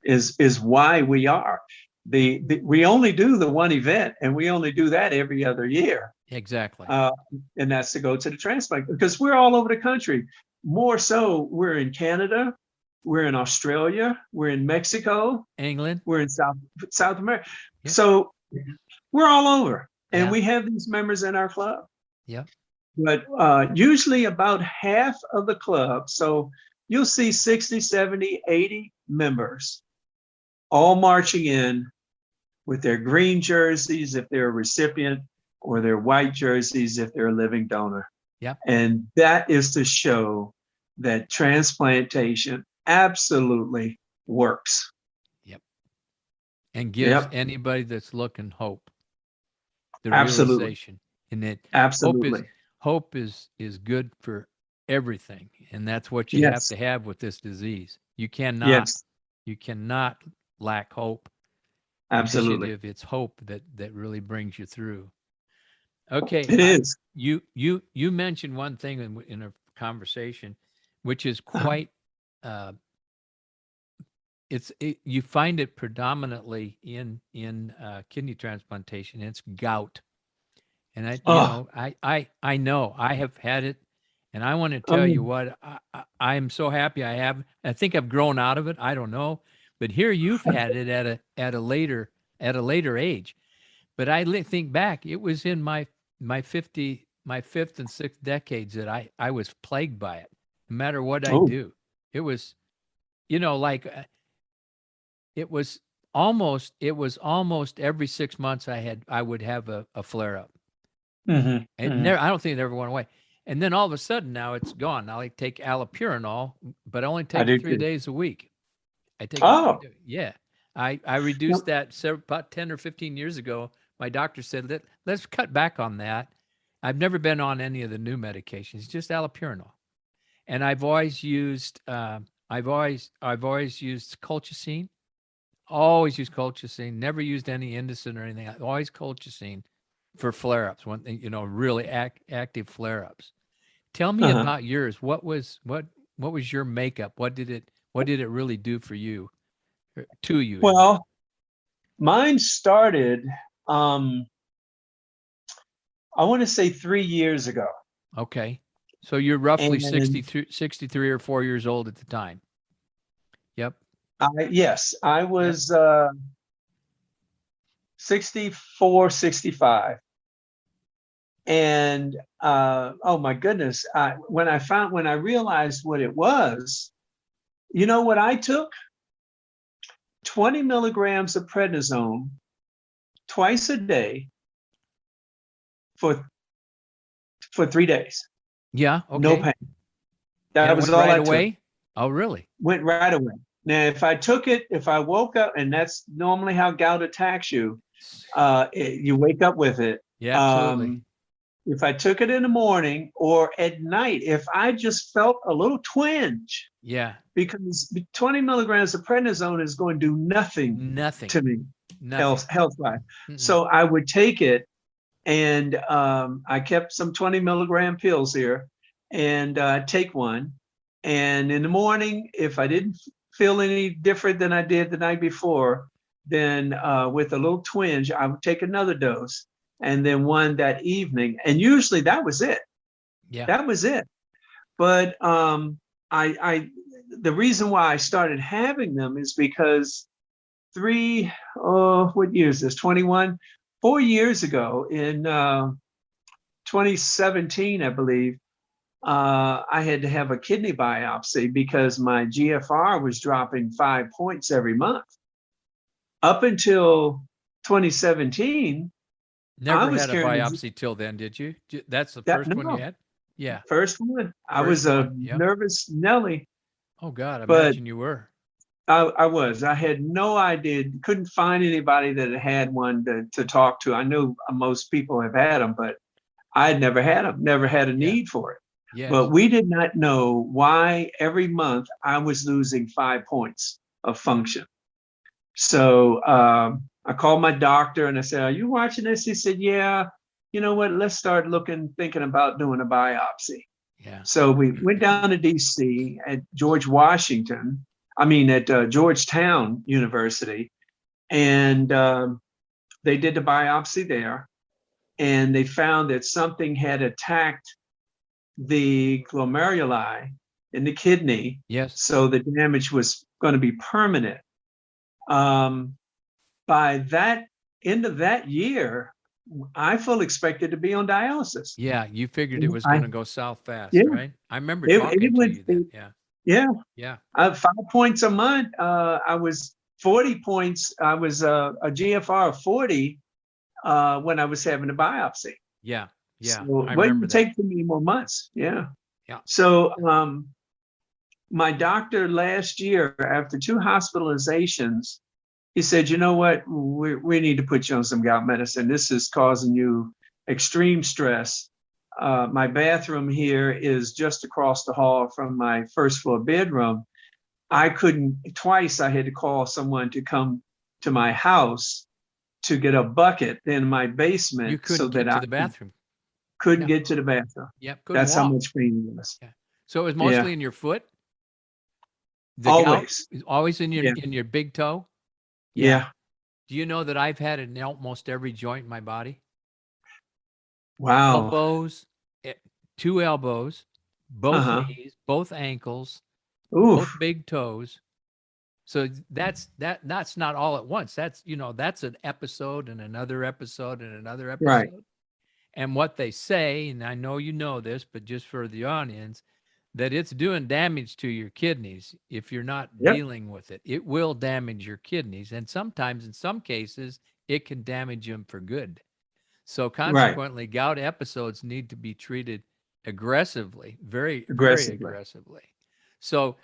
is why we are. We only do the one event, and we only do that every other year. Exactly. And that's to go to the transplant, because we're all over the country. More so, we're in Canada, we're in Australia, we're in Mexico, England. we're in South America. Yep. So we're all over, and Yeah. we have these members in our club. Yeah. But usually about half of the club, so you'll see 60, 70, 80 members all marching in with their green jerseys if they're a recipient, or their white jerseys if they're a living donor. Yeah. And that is to show that transplantation absolutely works. Yep. And gives Yep, anybody that's looking hope. The absolutely, realization, and that absolutely. hope is good for everything, and that's what you have Yes, to have with this disease. You cannot yes, lack hope. absolutely. Initiative, it's hope that really brings you through. Okay, It is. you mentioned one thing in a conversation, which is quite you find it predominantly in kidney transplantation. It's gout, and Oh, I know I have had it, and I want to tell you um, what, I'm so happy I have. I think I've grown out of it. I don't know, but here you've had it at a later age. But think back, it was in my fifth and sixth decades that I was plagued by it. No matter what I oh, do, it was, like it was almost every 6 months I would have a flare up. And mhm. never, I don't think it ever went away. And then all of a sudden now it's gone. Now I take allopurinol, but I only I take do it 3 too. days a week. I take it 3 Oh, days. Yeah. I reduced no, that about 10 or 15 years ago. My doctor said, let's cut back on that. I've never been on any of the new medications, just allopurinol. And I've always used colchicine. Always used colchicine. Never used any Indocin or anything. Always colchicine for flare-ups. When really active flare-ups. Tell me uh-huh. about yours. What was your makeup? What did it really do for you, or to you? Well, mine started, um, I want to say 3 years ago. Okay. So you're roughly And 63 or 4 years old at the time. Yep. yes, I Yep. was 64, 65. And oh my goodness, when I realized what it was, you know what I took? 20 milligrams of prednisone twice a day for 3 days. Yeah. No Okay. pain. And That it was went all right I took. away? Oh, really? Went right away. Now, if I woke up, and that's normally how gout attacks you, You wake up with it. Yeah, absolutely. If I took it in the morning or at night, if I just felt a little twinge, Yeah, because 20 milligrams of prednisone is going to do nothing nothing, to me nothing. health wise. Mm-mm. So I would take it, and I kept some 20 milligram pills here, and take one. And in the morning, if I didn't feel any different than I did the night before, then with a little twinge, I would take another dose, and then one that evening. And usually that was it. Yeah, That was it. But I the reason why I started having them is because what year is this? 21, 4 years ago in 2017, I believe, I had to have a kidney biopsy because my GFR was dropping 5 points every month. Up until 2017, I never was had a carrying biopsy till then, did you? That's the that first one you no had? Yeah, first one. I first was a one. Yep. nervous Nelly, Oh God, but imagine you were. I had no idea, couldn't find anybody that had one to talk to. I knew most people have had them, but I had never had them, never had a Yeah. need for it. But Yes. we did not know why every month I was losing 5 points of function. So I called my doctor and I said, "Are you watching this?" He said, "Yeah. You know what? Let's start thinking about doing a biopsy." Yeah. So we went down to DC at Georgetown University, and they did the biopsy there, and they found that something had attacked the glomeruli in the kidney, Yes. so the damage was going to be permanent. Um, by that end of that year, I fully expected to be on dialysis. Yeah, you figured it was I going to go south fast, Yeah, right? I remember it talking to went. you then. Yeah. Yeah, Yeah. 5 points a month. I was 40 points. I was a GFR of 40 when I was having a biopsy. Yeah. So Yeah. I what remember didn't that. take too many more months. Yeah. Yeah. So my doctor last year, after 2 hospitalizations, he said, "You know what? We need to put you on some gout medicine. This is causing you extreme stress. My bathroom here is just across the hall from my first floor bedroom. Twice I had to call someone to come to my house to get a bucket in my You basement so couldn't that get to I the bathroom. couldn't Yeah. get to the bathroom. Yep. Couldn't That's how walk. much pain it was." Yeah. So it was Yeah, mostly in your foot. The gout always. is always Yeah, in your big toe. Yeah. yeah. Do you know that I've had it in almost every joint in my body? Wow. Elbows, eh, two elbows, both Uh-huh. knees, both ankles, both Oof. big toes. So that's not all at once. That's an episode and another episode and another Right. episode. And what they say, and I know you know this, but just for the audience, that it's doing damage to your kidneys if you're not Yep. dealing with it. It will damage your kidneys. And sometimes, in some cases, it can damage them for good. So Right. consequently, gout episodes need to be treated aggressively, very, very Aggressively. aggressively. So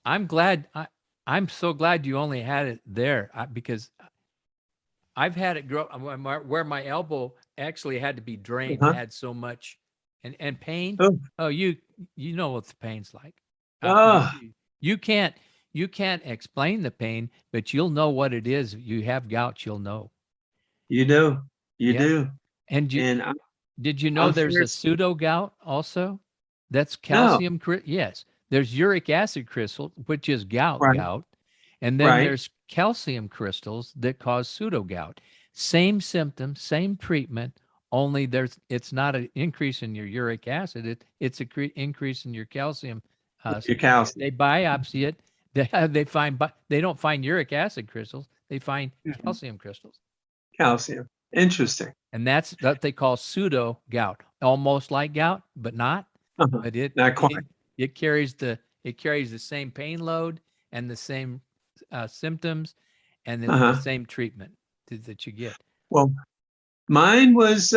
I'm glad, I'm so glad you only had it there because I've had it grow where my elbow actually had to be drained. It Uh-huh. had so much and pain. Oh. Oh, you know what the pain's like. Uh, you, Ah, you can't you can't explain the pain, but you'll know what it is. You have gout, you'll know. you do. You Yeah. do. And And did you know I'm there's fair. a pseudo gout also? That's No. calcium. Yes, there's uric acid crystal, which is Right. gout, and then Right. there's calcium crystals that cause pseudo gout. Same symptoms, same treatment. Only it's not an increase in your uric acid. It's a increase in your calcium. Your calcium. They biopsy it. They don't find uric acid crystals. They find Mhm. calcium crystals. Calcium. Interesting. And that's what they call pseudo gout, almost like gout, but not. Uh-huh. But Not quite. it carries the same pain load and the same symptoms and the Uh-huh. same treatment that you get. Well, mine was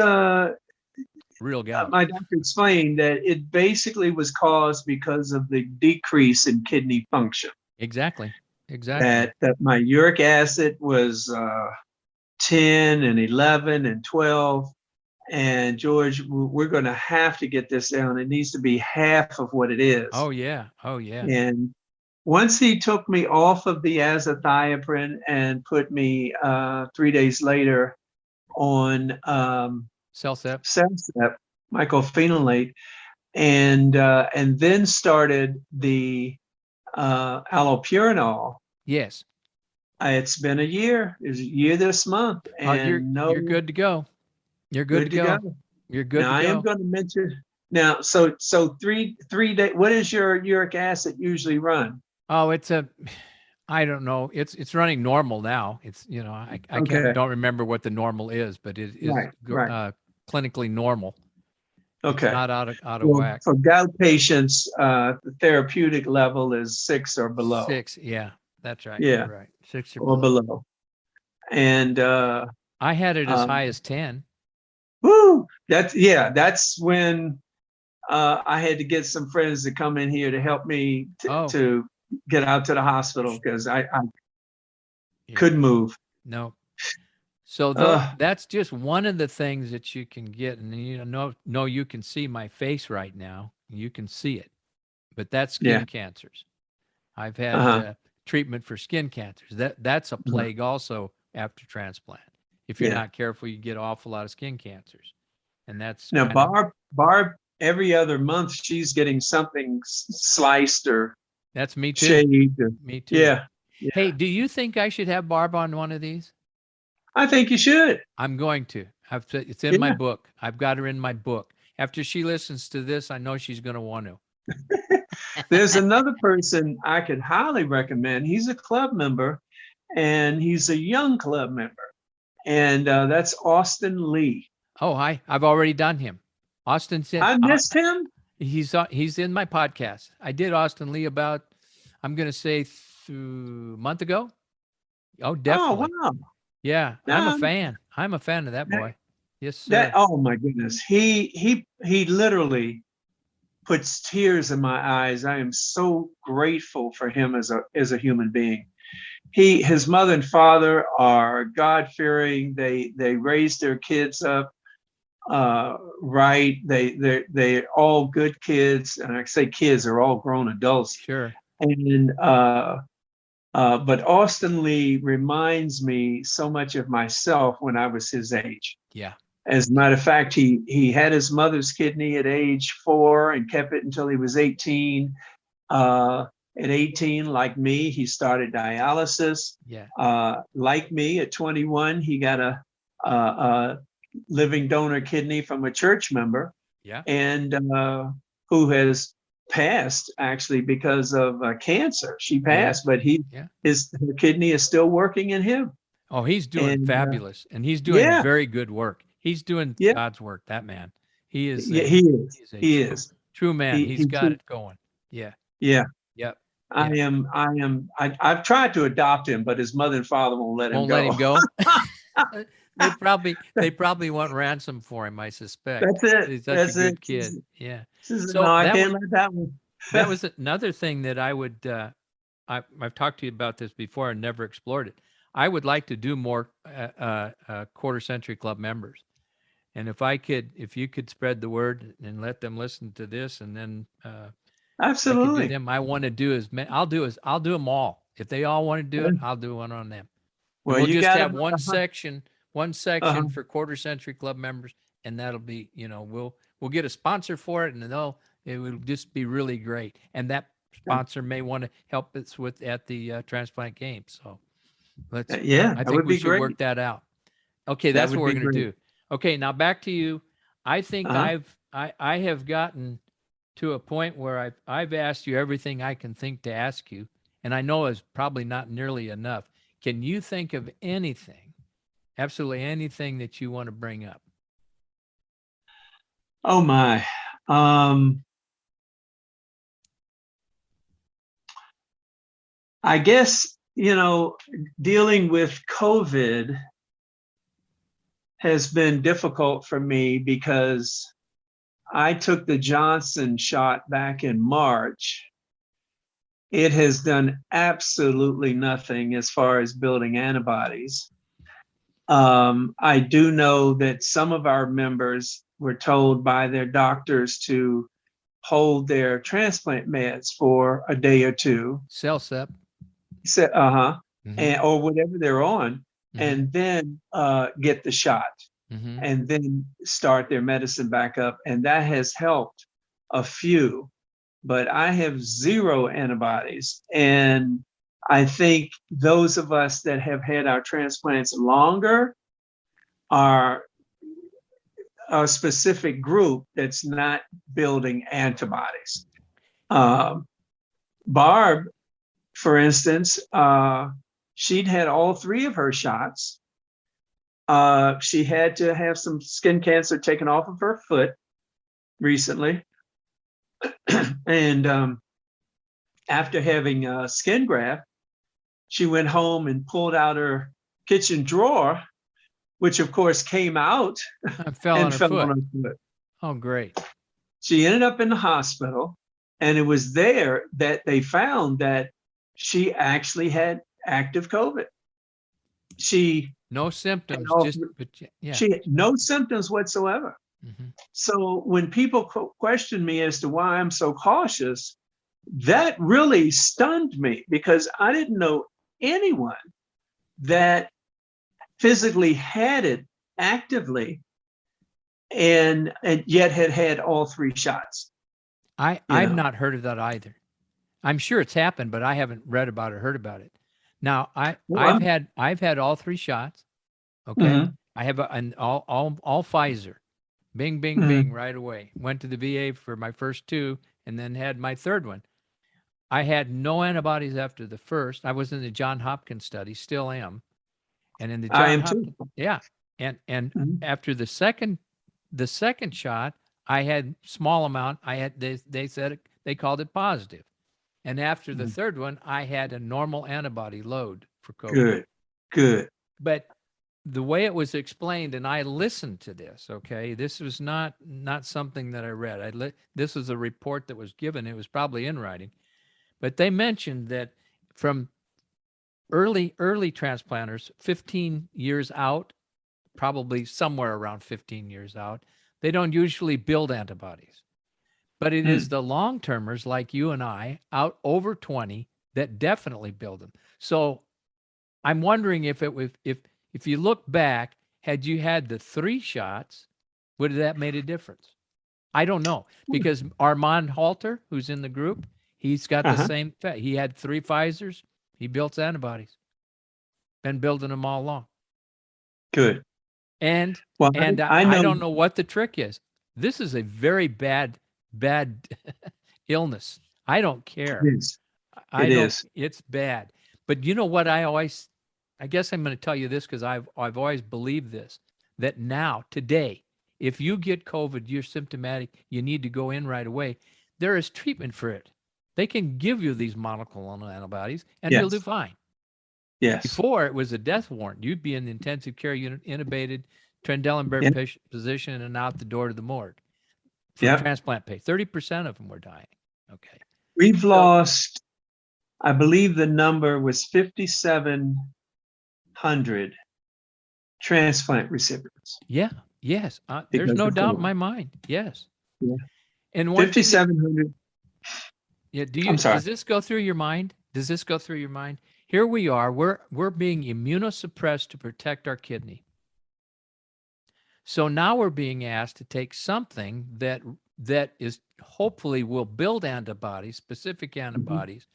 Real gout. my doctor explained that it basically was caused because of the decrease in kidney function. Exactly. Exactly. That my uric acid was 10 and 11 and 12. And George, we're going to have to get this down. It needs to be half of what it is. Oh yeah. Oh yeah. And once he took me off of the azathioprine and put me 3 days later on Celsep. Celsep, mycophenolate, and then started the allopurinol. Yes. It's been a year. It's a year this month, and You're good to go. You're good to go. You're good now to I go. am going to mention now. So 3 days. What is your uric acid usually run? Oh, I don't know. It's running normal now. It's, I Okay. don't remember what the normal is, but it is Right. clinically normal. Okay. It's not out of Well, whack. for gout patients, the therapeutic level is 6 or below. 6. Yeah, that's right. Yeah. You're right. 6 Or below. And I had it as high as 10. woo, that's when I had to get some friends to come in here to help me to get out to the hospital because I couldn't move. No. So that's just one of the things that you can get. And you can see my face right now. You can see it. But that's skin cancers. I've had treatment for skin cancers. That's a plague also after transplant. If you're not careful, you get an awful lot of skin cancers. And that's now Barb every other month she's getting something sliced or that's me too. Shaved or, me too. Yeah. Hey, do you think I should have Barb on one of these? I think you should. I'm going to. It's in my book. I've got her in my book. After she listens to this, I know she's going to want to. There's another person I could highly recommend. He's a club member, and he's a young club member, and that's Austin Lee. Oh, hi. I've already done him. Austin said I missed him. He's in my podcast. I did Austin Lee about, I'm going to say, a month ago. Oh, definitely. Oh, wow. Yeah, I'm a fan. I'm a fan of that boy. Yes, sir. Oh my goodness. He literally puts tears in my eyes. I am so grateful for him as a human being. His mother and father are God-fearing. They raised their kids up right. They're all good kids, and I say kids, they're all grown adults. Sure. And but Austin Lee reminds me so much of myself when I was his age. Yeah. As a matter of fact, he had his mother's kidney at age 4 and kept it until he was 18. At 18, like me, he started dialysis. Yeah. Like me, at 21, he got a living donor kidney from a church member. Yeah. And who has passed actually because of cancer. She passed, but her kidney is still working in him. Oh, he's doing fabulous, and he's doing very good work. He's doing God's work. That man, he is. He is true man. He's got it going. Yeah. Yeah. Yep. I've tried to adopt him, but his mother and father won't let him go. They probably want ransom for him, I suspect. That's it. He's such a good kid. Yeah. So I can't let that one. That was another thing that I would. I've talked to you about this before and never explored it. I would like to do more quarter century club members, and if you could spread the word and let them listen to this, and then absolutely, I want to do I'll do them all. If they all want to do it, I'll do one on them. Well, we'll just have one section for quarter century club members, and that'll be, we'll get a sponsor for it, and it will just be really great. And that sponsor may want to help us at the transplant game. So I think we should work that out. Okay, that's what we're going to do. Okay, now back to you. I think I have gotten to a point where I've asked you everything I can think to ask you, and I know it's probably not nearly enough. Can you think of anything, absolutely anything that you want to bring up? Oh my. I guess, dealing with COVID has been difficult for me because I took the Johnson shot back in March. It has done absolutely nothing as far as building antibodies. I do know that some of our members were told by their doctors to hold their transplant meds for a day or two. CellCep. Uh-huh. Mm-hmm. And or whatever they're on, Mm-hmm. and then get the shot, Mm-hmm. and then start their medicine back up. And that has helped a few, but I have 0 antibodies. And I think those of us that have had our transplants longer are a specific group that's not building antibodies. Barb, for instance, she'd had all 3 of her shots. She had to have some skin cancer taken off of her foot recently. And after having a skin graft, she went home and pulled out her kitchen drawer, which of course came out I fell on and her fell foot. on her foot. Oh, great. She ended up in the hospital, and it was there that they found that she actually had active COVID. She No symptoms, all- just, but yeah. she had no symptoms whatsoever. Mm-hmm. So when people question me as to why I'm so cautious, that really stunned me, because I didn't know anyone that physically had it actively and yet had had all 3 shots. I've know. not heard of that either. I'm sure it's happened, but I haven't read about it, heard about it. Now Well, I've had all 3 shots. Okay. Mhm. I have an all Pfizer. Bing, bing, Mhm. bing, right away. Went to the VA for my first 2 and then had my 3rd one. I had no antibodies after the first. I was in the John Hopkins study, still am. And in the I John am Hopkins, too. yeah. And Mhm. after the second shot, I had small amount. I had they said they called it positive. And after the Mhm. 3rd one, I had a normal antibody load for COVID. Good, good. But the way it was explained, and I listened to this, okay, this was not something that I read. This was a report that was given. It was probably in writing, but they mentioned that from early transplanters, 15 years out, probably somewhere around 15 years out, they don't usually build antibodies. But it is the long termers like you and I out over 20 that definitely build them. So I'm wondering if it was if you look back, had you had the 3 shots, would that made a difference? I don't know, because Armand Halter, who's in the group, he's got the same. He had 3 Pfizers. He built antibodies. Been building them all along. Good. And Well, I don't know what the trick is. This is a very bad illness. I don't care. It is. It is. It's bad. But you know what I guess I'm going to tell you this, because I've always believed this, that now, today, if you get COVID, you're symptomatic, you need to go in right away. There is treatment for it. They can give you these monoclonal antibodies and you'll do Yes. fine. Yes. Before, it was a death warrant. You'd be in the intensive care unit, intubated, Trendelenburg position, and out the door to the morgue for Yep. transplant pay. 30% of them were dying. Okay. We've lost, I believe the number was 5,700 transplant recipients. Yeah. Yes. There's Because no of doubt in COVID. my mind. Yes. Yeah. And one thing, 5,700. yeah. I'm sorry. Does this go through your mind? Here we are. We're being immunosuppressed to protect our kidney. So now we're being asked to take something that is hopefully will build antibodies, specific antibodies.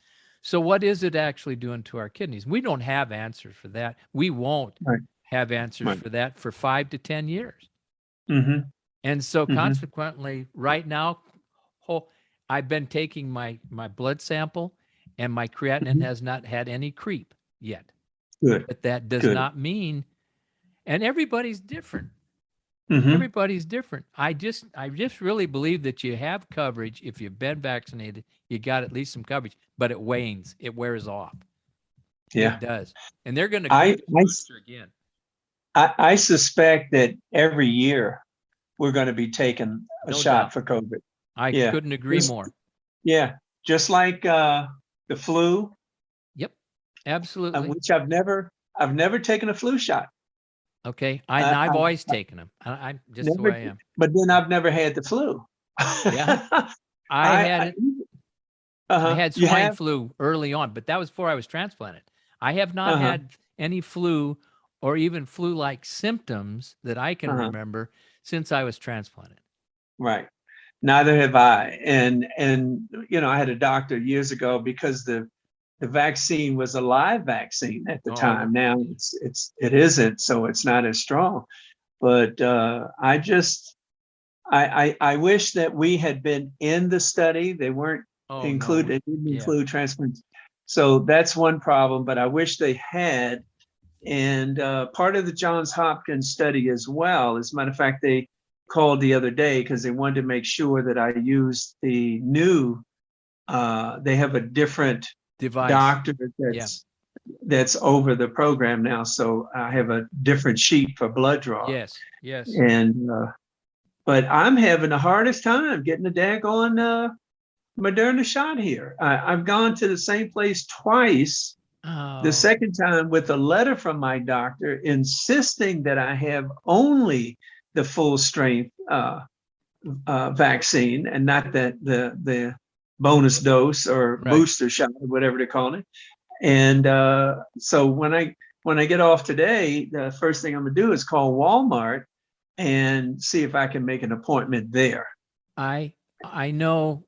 So what is it actually doing to our kidneys? We don't have answers for that. We won't have answers for that for 5 to 10 years. Mm-hmm. And so consequently, right now, I've been taking my blood sample, and my creatinine has not had any creep yet. Good. But that does not mean, and everybody's different. Mm-hmm. Everybody's different. I just really believe that you have coverage. If you've been vaccinated, you got at least some coverage, but it wanes. It wears off. Yeah. It does. And they're going to give you a booster again. I suspect that every year we're going to be taking a shot for COVID. I couldn't agree more. Yeah. Just like the flu. Yep. Absolutely. Which I've never taken a flu shot. Okay. I, I've I, always taken them. I'm just the never, way I am. but then I've never had the flu. Yeah. I, I had I it. I uh-huh. had You swine have? flu early on, but that was before I was transplanted. I have not Uh-huh. had any flu or even flu-like symptoms that I can Uh-huh. remember since I was transplanted. Right. Neither have I. And I had a doctor years ago because the vaccine was a live vaccine at the Oh, time. Now it isn't, so it's not as strong. But I wish that we had been in the study. They weren't oh no. included, they didn't Yeah. include transplants. So that's one problem, but I wish they had. And part of the Johns Hopkins study as well, as a matter of fact, they called the other day because they wanted to make sure that I used the new, they have a different Device. doctor Yeah. that's over the program now. So I have a different sheet for blood draw. Yes. Yes. And but I'm having the hardest time getting the daggone Moderna shot here. I've gone to the same place twice. The Oh, second time with a letter from my doctor insisting that I have only the full strength vaccine and not the bonus dose or right. booster shot or whatever they call it. And so when I get off today, the first thing I'm gonna do is call Walmart and see if I can make an appointment there. I know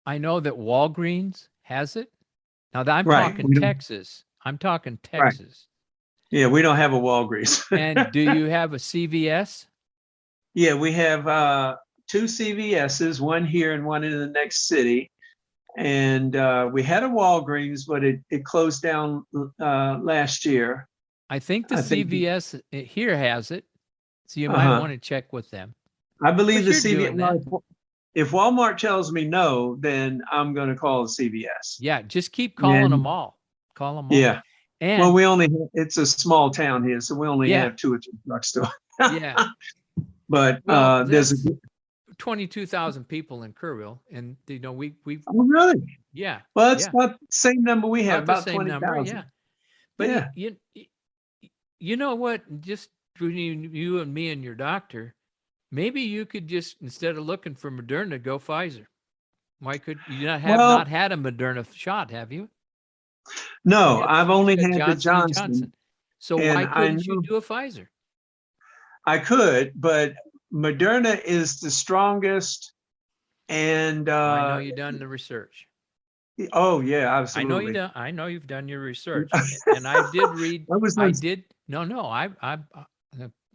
I know that Walgreens has it. Now that I'm Right. talking Texas. I'm talking Right. Texas. Yeah, we don't have a Walgreens. And do you have a CVS? Yeah, we have two CVSs, one here and one in the next city. And we had a Walgreens, but it closed down last year. I think the I think, CVS here has it. So you might uh-huh. want to check with them. I Of believe course, the you're CVS, doing that. if Walmart tells me no, then I'm going to call the CVS. Yeah, just keep calling them And all. Call them all. yeah, well, And it's a small town here, so we only yeah, have 2 or 3 drugstores. yeah. But Well, there's a, that's 22,000 people in Kerrville, and we oh, really? yeah, Well, it's yeah, about the same number we have, about the about same number, 20,000. yeah. But Yeah. you know what? Just between you and me and your doctor, maybe you could just, instead of looking for Moderna, go Pfizer. Why could you not have Well, not had a Moderna shot? Have you? no, I've You've only had had the Johnson and Johnson, Johnson. So and why I couldn't you know do a Pfizer? I could, but Moderna is the strongest. And I know you done the research. oh yeah, I know you absolutely. done. I know you've done your research, and I did read. That was I on did. No, no.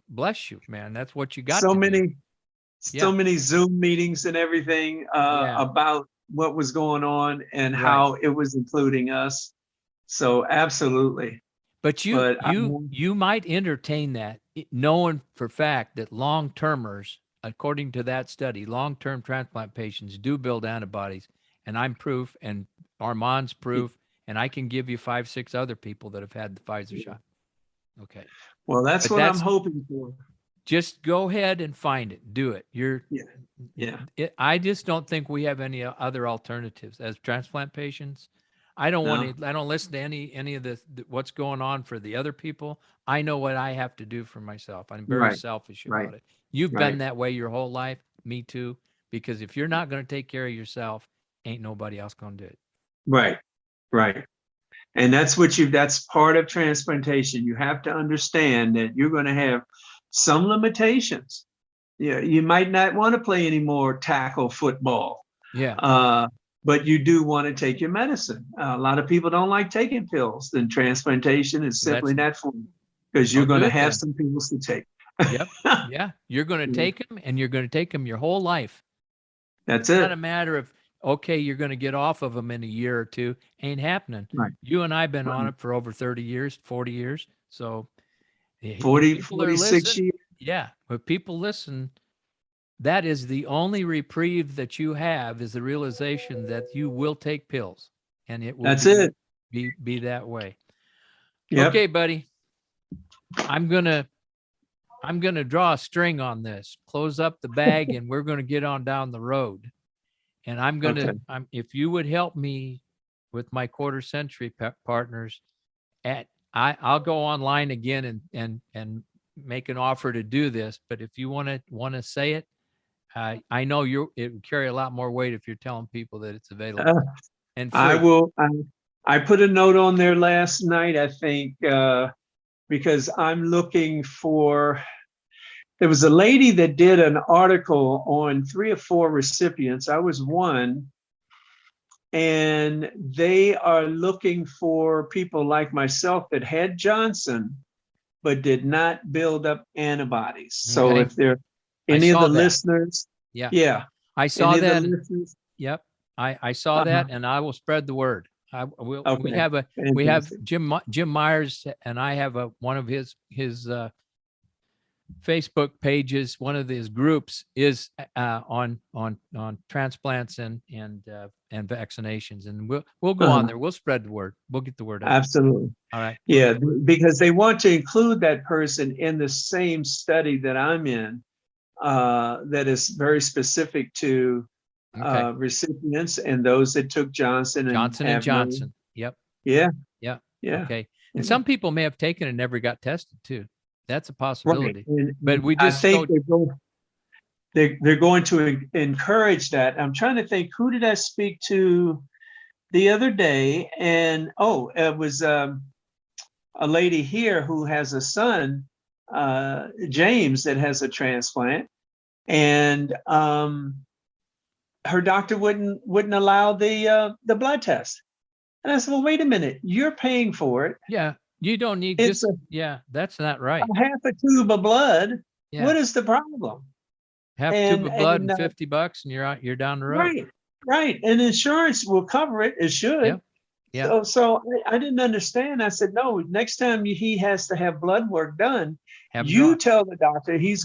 Bless you, man. That's what you got so to do. many, Yeah, so many Zoom meetings and everything yeah. about what was going on and Right. how it was including us. So absolutely. But you But you you might entertain that, knowing for fact that long termers, according to that study, long term transplant patients do build antibodies, and I'm proof, and Armand's proof, and I can give you 5, 6 other people that have had the Pfizer shot. Okay, well, that's but what I'm that's hoping for. just go ahead and find it. Do it. Yeah, yeah. I just don't think we have any other alternatives as transplant patients. I don't want No, to. I don't listen to any of what's going on for the other people. I know what I have to do for myself. I'm very right, selfish right, about it. You've been right, that way your whole life. Me too. Because if you're not going to take care of yourself, ain't nobody else going to do it. right, right. And that's part of transplantation. You have to understand that you're going to have some limitations. Yeah, you might not want to play any more tackle football, Yeah. uh, but you do want to take your medicine. A lot of people don't like taking pills. Then transplantation is That's simply not for you because you're I'll going do to it have then. some pills to take. Yep. Yeah. You're going to Yeah, take them, and you're going to take them your whole life. that's It's not a it. matter of, okay, you're going to get off of them in a year or two. Ain't happening. Right, You and I've been on right. it for over 30 years, 40 years. So if 40, people are 46 listening, years. yeah, if people listen, that is the only reprieve that you have, is the realization that you will take pills, and it will That's it. be that way. Yep. Okay, buddy. I'm going to draw a string on this, close up the bag, and we're going to get on down the road. And Okay. if you would help me with my quarter century partners, I'll go online again and make an offer to do this. But if you want to say it, I know it would carry a lot more weight if you're telling people that it's available and free. I will. I put a note on there last night, I think, because I'm looking for. There was a lady that did an article on 3 or 4 recipients. I was one. And they are looking for people like myself that had Johnson, but did not build up antibodies. So Okay. if there any of saw the that. listeners, yeah, I saw any of the that. listeners, Yep, I saw that, and I will spread the word. We okay, have fantastic. Jim Myers, and I have one of his Facebook pages. One of his groups is on transplants and vaccinations, and we'll go on there. We'll spread the word. We'll get the word out. Absolutely. All right. Yeah, because they want to include that person in the same study that I'm in, that is very specific to Okay. recipients and those that took Johnson and Johnson. Yep. Yeah. Yeah. Yeah. Okay. And some people may have taken and never got tested too. That's a possibility. Right. But we just I think they're going to encourage that. I'm trying to think, who did I speak to the other day? And it was a lady here who has a son, James, that has a transplant, and her doctor wouldn't allow the blood test. And I said, well, wait a minute, you're paying for it. Yeah. You don't need It's that's not right. half a tube of blood. Yeah. What is the problem? Half a tube of blood and $50 and you're down the road. Right. And insurance will cover it. It should. Yep. Yeah. So I didn't understand. I said, no, next time he has to have blood work done, you tell the doctor he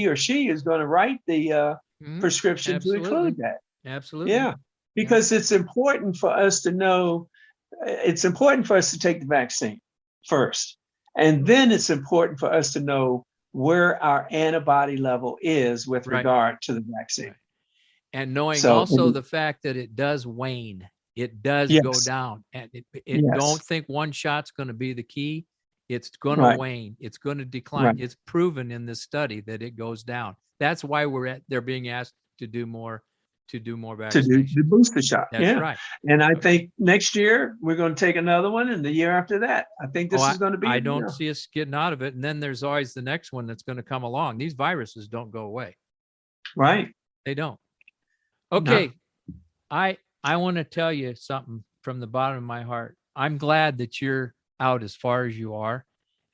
or she is going to write the prescription to include that. Absolutely. Yeah. Because it's important for us to know, it's important for us to take the vaccine first. And then it's important for us to know where our antibody level is with regard to the vaccine. Right. And knowing also the fact that it does wane, it does go down. And don't think one shot's going to be the key. It's going to wane. It's going to decline. Right. It's proven in this study that it goes down. That's why they're being asked to do more vaccinations. To do the booster shot. That's right. And I think next year we're going to take another one, and the year after that. I think this is going to be. I don't see us getting out of it. And then there's always the next one that's going to come along. These viruses don't go away. Right. They don't. Okay. No. I want to tell you something from the bottom of my heart. I'm glad that you're out as far as you are.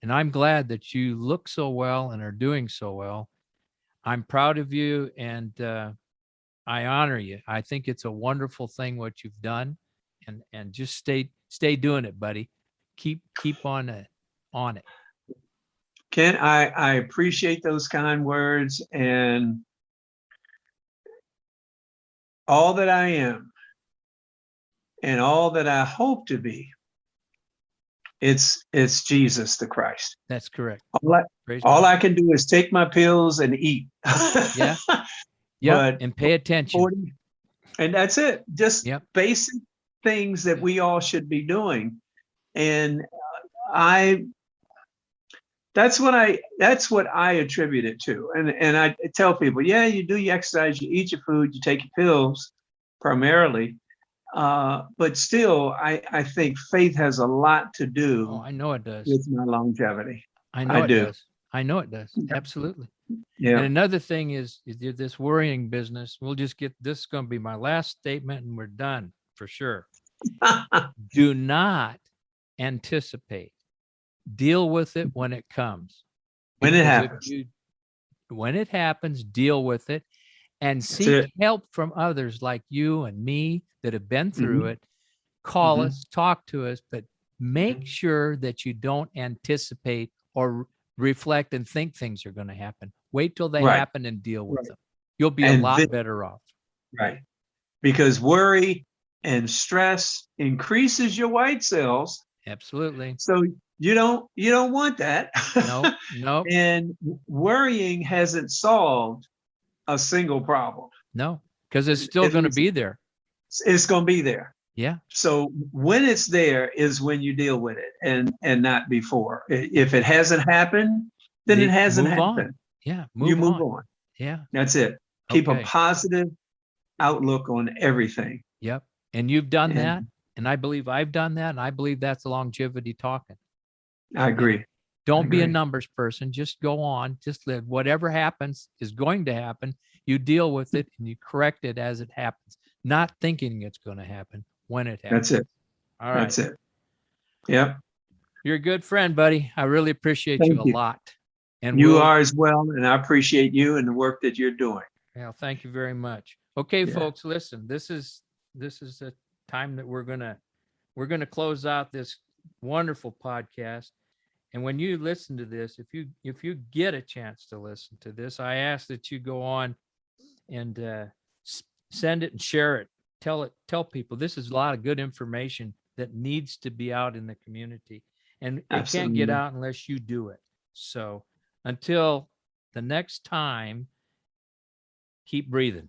And I'm glad that you look so well and are doing so well. I'm proud of you, and I honor you. I think it's a wonderful thing what you've done, and just stay doing it, buddy. Keep on it. Ken, I appreciate those kind words, and all that I am and all that I hope to be, it's Jesus the Christ. That's correct. All I can do is take my pills and eat. Yeah. Yeah, and pay attention. And that's it. Just basic things that we all should be doing. And that's what I attribute it to. And I tell people, you do your exercise, you eat your food, you take your pills primarily. But still, I think faith has a lot to do. Oh, I know it does. With my longevity. I know it does. I know it does. Absolutely. Yeah. And another thing is this worrying business. We'll just this is going to be my last statement, and we're done for sure. Do not anticipate. Deal with it when it comes. When it happens. When it happens, deal with it, and seek help from others like you and me that have been through it. Call us, talk to us, but make sure that you don't anticipate or reflect and think things are going to happen. Wait till they happen and deal with them. You'll be a lot better off. Right. Because worry and stress increases your white cells. Absolutely. So you don't want that. No. And worrying hasn't solved a single problem. No, because it's still going to be there. It's going to be there. Yeah. So when it's there is when you deal with it, and not before. If it hasn't happened, then it hasn't Move on. happened. Yeah. You Move move on. on. Yeah. That's it. Keep a Okay. positive outlook on everything. Yep. And you've done that. And And I believe I've done that. And I believe that's longevity talking. I And agree. don't be a agree. numbers person. Just go on. Just live. Whatever happens is going to happen. You deal with it and you correct it as it happens, not thinking it's going to happen when it happens. That's it. All right. That's it. Yep. You're a good friend, buddy. I really appreciate you Thank a you. lot. And You we'll, are as well, and I appreciate you and the work that you're doing. well, thank you very much. Okay, Yeah. folks, listen, this is the time that we're going to close out this wonderful podcast. And when you listen to this, if you get a chance to listen to this, I ask that you go on and send it and share it. Tell people this is a lot of good information that needs to be out in the community, and it can't get Absolutely. out unless you do it. So until the next time, keep breathing.